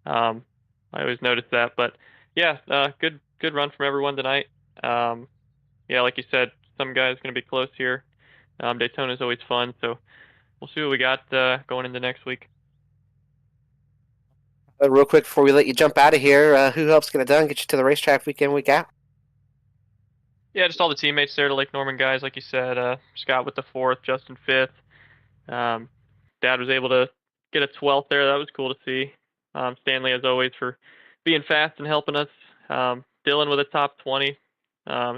I always notice that, but yeah, good run from everyone tonight. Yeah, like you said, some guys going to be close here. Daytona is always fun, so we'll see what we got going into next week. Real quick before we let you jump out of here, who helps get it done, get you to the racetrack week in, week out? Yeah, just all the teammates there, the Lake Norman guys, like you said. Scott with the 4th, Justin 5th. Dad was able to get a 12th there. That was cool to see. Stanley, as always, for being fast and helping us. Dylan with a top 20.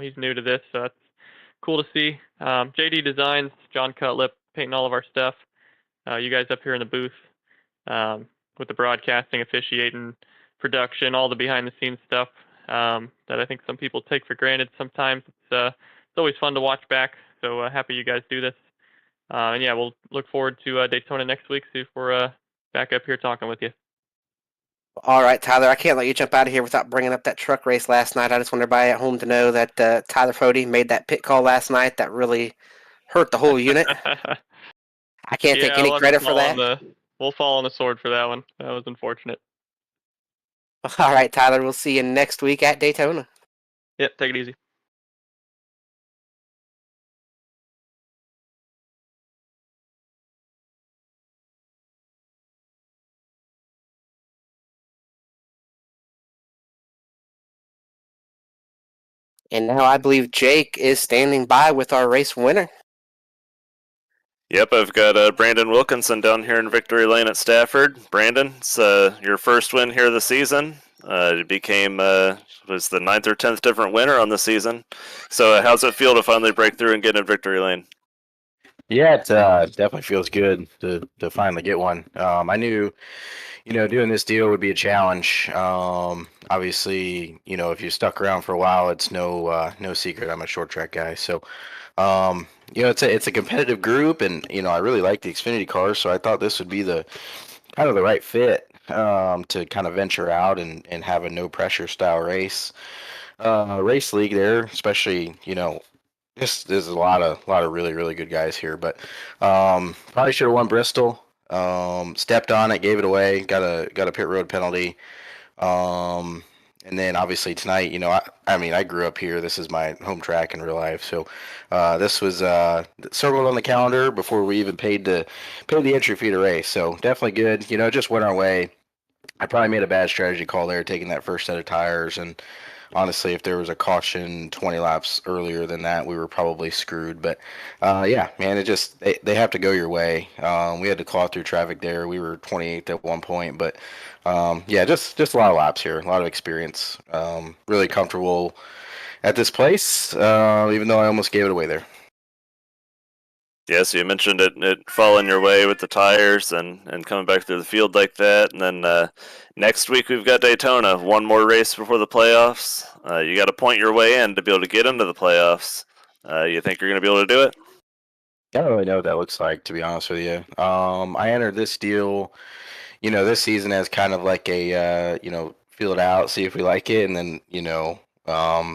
He's new to this, so that's cool to see. JD Designs, John Cutlip, painting all of our stuff. You guys up here in the booth with the broadcasting, officiating, production, all the behind-the-scenes stuff that I think some people take for granted sometimes. It's always fun to watch back, so happy you guys do this. And yeah, we'll look forward to Daytona next week, see if we're back up here talking with you. All right, Tyler, I can't let you jump out of here without bringing up that truck race last night. I just want everybody at home to know that Tyler Fody made that pit call last night that really hurt the whole unit. I can't take any credit for that. We'll fall on the sword for that one. That was unfortunate. All right, Tyler, we'll see you next week at Daytona. Yep, take it easy. And now I believe Jake is standing by with our race winner. Yep, I've got Brandon Wilkinson down here in Victory Lane at Stafford. Brandon, it's your first win here this season. It became was the 9th or 10th different winner on the season. So how's it feel to finally break through and get in Victory Lane? Yeah, it definitely feels good to finally get one. I knew, doing this deal would be a challenge. Obviously, if you stuck around for a while, it's no secret I'm a short track guy. So, it's a competitive group, and I really like the Xfinity cars, so I thought this would be the kind of the right fit to kind of venture out and have a no pressure style race league there, especially there's a lot of really really good guys here, but probably should have won Bristol. Stepped on it, gave it away, got a pit road penalty. And then obviously tonight, I grew up here. This is my home track in real life. So this was circled on the calendar before we even paid the entry fee to race. So definitely good. It just went our way. I probably made a bad strategy call there, taking that first set of tires. And honestly, if there was a caution 20 laps earlier than that, we were probably screwed. But yeah, man, they have to go your way. We had to claw through traffic there. We were 28th at one point, but yeah, just a lot of laps here, a lot of experience. Really comfortable at this place, even though I almost gave it away there. Yeah, so you mentioned it falling your way with the tires and coming back through the field like that. And then next week we've got Daytona, one more race before the playoffs. You got to point your way in to be able to get into the playoffs. You think you're going to be able to do it? I don't really know what that looks like, to be honest with you. I entered this deal, this season as kind of like a, feel it out, see if we like it. And then,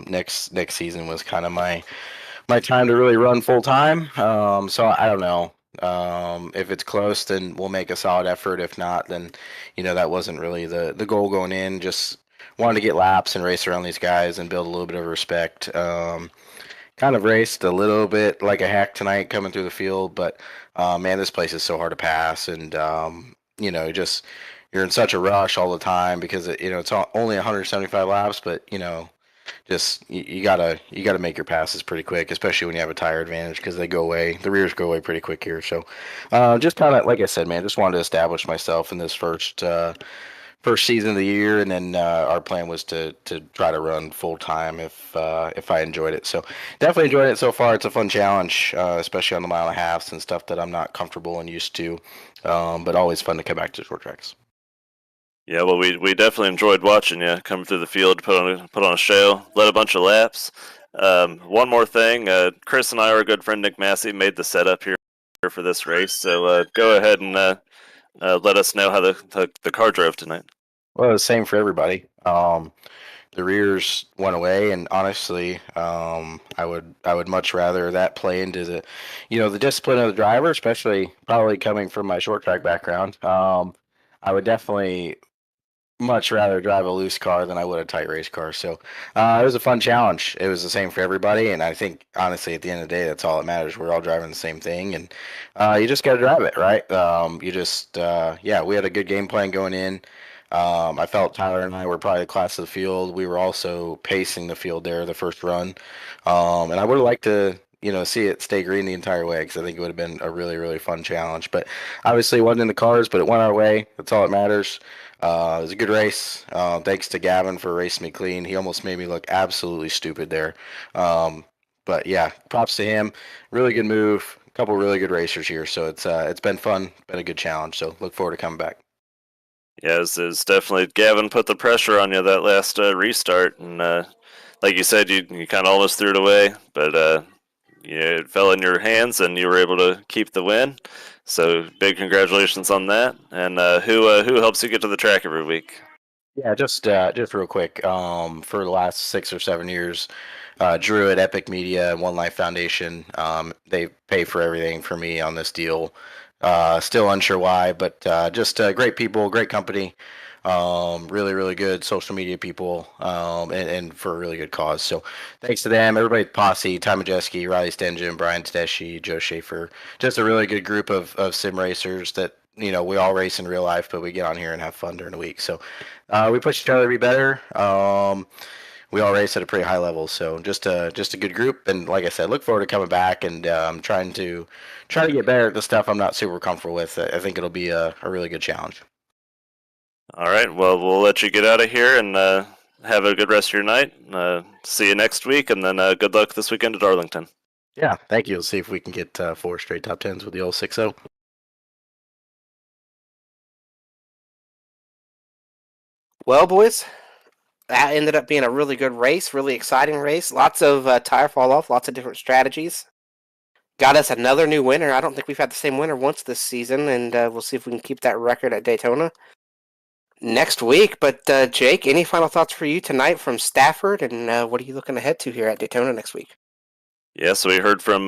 next season was kind of my time to really run full time. So I don't know. If it's close, then we'll make a solid effort. If not, then, that wasn't really the goal going in. Just wanted to get laps and race around these guys and build a little bit of respect. Kind of raced a little bit like a hack tonight coming through the field, but man, this place is so hard to pass. And, you're in such a rush all the time because, it's only 175 laps, but, just you gotta make your passes pretty quick, especially when you have a tire advantage, because the rears go away pretty quick here. So just kind of like I said, man, just wanted to establish myself in this first first season of the year, and then our plan was to try to run full time if I enjoyed it. So definitely enjoyed it so far. It's a fun challenge, especially on the mile and a halves and stuff that I'm not comfortable and used to, but always fun to come back to short tracks. Yeah, well, we definitely enjoyed watching you come through the field, put on a show, led a bunch of laps. One more thing, Chris and I, our good friend Nick Massey, made the setup here for this race. So go ahead and let us know how the car drove tonight. Well, the same for everybody. The rears went away, and honestly, I would much rather that play into the discipline of the driver, especially probably coming from my short track background. I would definitely much rather drive a loose car than I would a tight race car. So it was a fun challenge. It was the same for everybody, and I think honestly, at the end of the day, that's all that matters. We're all driving the same thing, and you just got to drive it, right? We had a good game plan going in. I felt Tyler and I were probably the class of the field. We were also pacing the field there the first run, and I would have liked to see it stay green the entire way, because I think it would have been a really, really fun challenge. But obviously it wasn't in the cars, but it went our way. That's all that matters. It was a good race. Thanks to Gavin for racing me clean. He almost made me look absolutely stupid there. But yeah, props to him. Really good move. A couple really good racers here. So it's been fun. Been a good challenge. So look forward to coming back. Yeah, it's definitely Gavin put the pressure on you that last restart, and like you said, you kind of almost threw it away, but it fell in your hands, and you were able to keep the win. So big congratulations on that. And who helps you get to the track every week? Yeah, just real quick. For the last 6 or 7 years, Drew at Epic Media and One Life Foundation, they pay for everything for me on this deal. Still unsure why, but just great people, great company. Really, really good social media people, and for a really good cause. So thanks to them, everybody at Posse, Ty Majeski, Riley Stengen, Brian Tedeschi, Joe Schaefer, just a really good group of sim racers that, we all race in real life, but we get on here and have fun during the week. So we push each other to be better. We all race at a pretty high level, so just a good group. And like I said, look forward to coming back and trying to get better at the stuff I'm not super comfortable with. I think it'll be a really good challenge. All right, well, we'll let you get out of here and have a good rest of your night. See you next week, and then good luck this weekend at Arlington. Yeah, thank you. We'll see if we can get 4 straight top 10s with the old 6-0. Well, boys, that ended up being a really good race, really exciting race. Lots of tire fall off, lots of different strategies. Got us another new winner. I don't think we've had the same winner once this season, and we'll see if we can keep that record at Daytona next week. But Jake, any final thoughts for you tonight from Stafford, and what are you looking ahead to here at Daytona next week? Yeah, so we heard from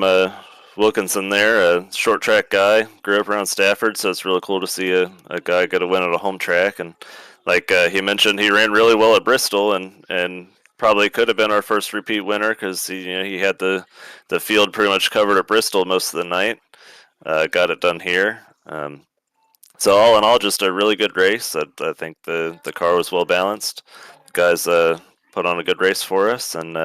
Wilkinson there, a short track guy, grew up around Stafford, so it's really cool to see a guy get a win at a home track. And like he mentioned, he ran really well at Bristol, and probably could have been our first repeat winner, because he had the field pretty much covered at Bristol most of the night. Got it done here. So all in all, just a really good race. I think the car was well balanced. The guys put on a good race for us. And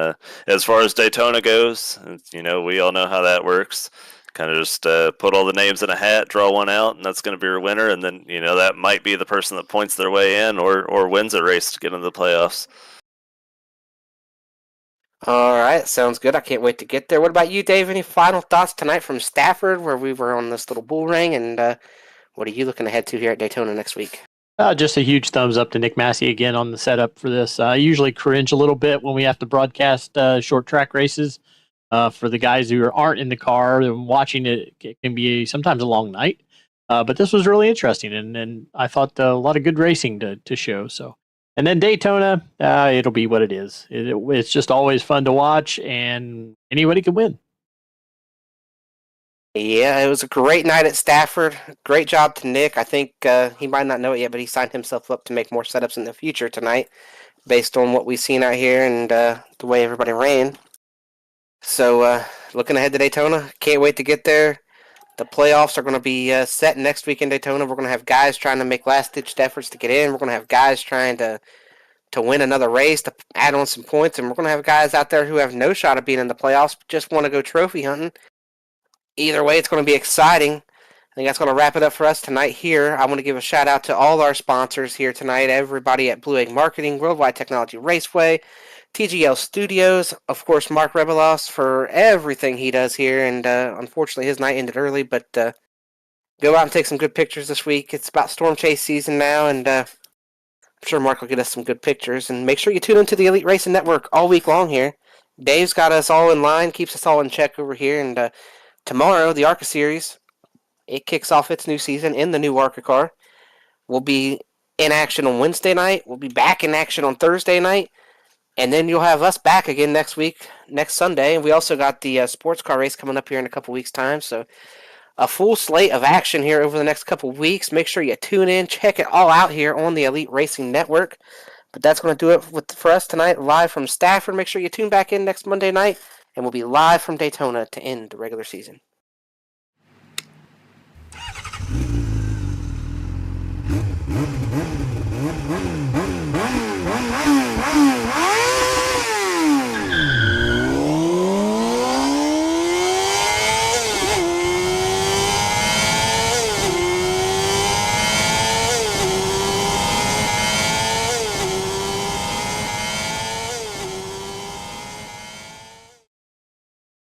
as far as Daytona goes, we all know how that works. Kind of just put all the names in a hat, draw one out, and that's going to be your winner. And then that might be the person that points their way in or wins a race to get into the playoffs. All right, sounds good. I can't wait to get there. What about you, Dave? Any final thoughts tonight from Stafford, where we were on this little bull ring, and what are you looking ahead to here at Daytona next week? Just a huge thumbs up to Nick Massey again on the setup for this. I usually cringe a little bit when we have to broadcast short track races. For the guys who aren't in the car and watching it, it can be sometimes a long night. But this was really interesting, and I thought a lot of good racing to show. So, and then Daytona, it'll be what it is. It's just always fun to watch, and anybody can win. Yeah, it was a great night at Stafford. Great job to Nick. I think he might not know it yet, but he signed himself up to make more setups in the future tonight, based on what we've seen out here and the way everybody ran. So, looking ahead to Daytona, can't wait to get there. The playoffs are going to be set next week in Daytona. We're going to have guys trying to make last-ditched efforts to get in. We're going to have guys trying to win another race, to add on some points. And we're going to have guys out there who have no shot of being in the playoffs, but just want to go trophy hunting. Either way, it's going to be exciting. think that's going to wrap it up for us tonight here. I want to give a shout out to all our sponsors here tonight, everybody at Blue Egg Marketing, Worldwide Technology Raceway, TGL Studios, of course, Mark Rebilas for everything he does here, and unfortunately his night ended early, but go out and take some good pictures this week. It's about Storm Chase season now, and I'm sure Mark will get us some good pictures, and make sure you tune into the Elite Racing Network all week long here. Dave's got us all in line, keeps us all in check over here, and tomorrow, the ARCA Series, it kicks off its new season in the new ARCA car. We'll be in action on Wednesday night. We'll be back in action on Thursday night. And then you'll have us back again next week, next Sunday. And we also got the sports car race coming up here in a couple weeks' time. So a full slate of action here over the next couple weeks. Make sure you tune in. Check it all out here on the Elite Racing Network. But that's going to do it for us tonight, live from Stafford. Make sure you tune back in next Monday night. And we'll be live from Daytona to end the regular season.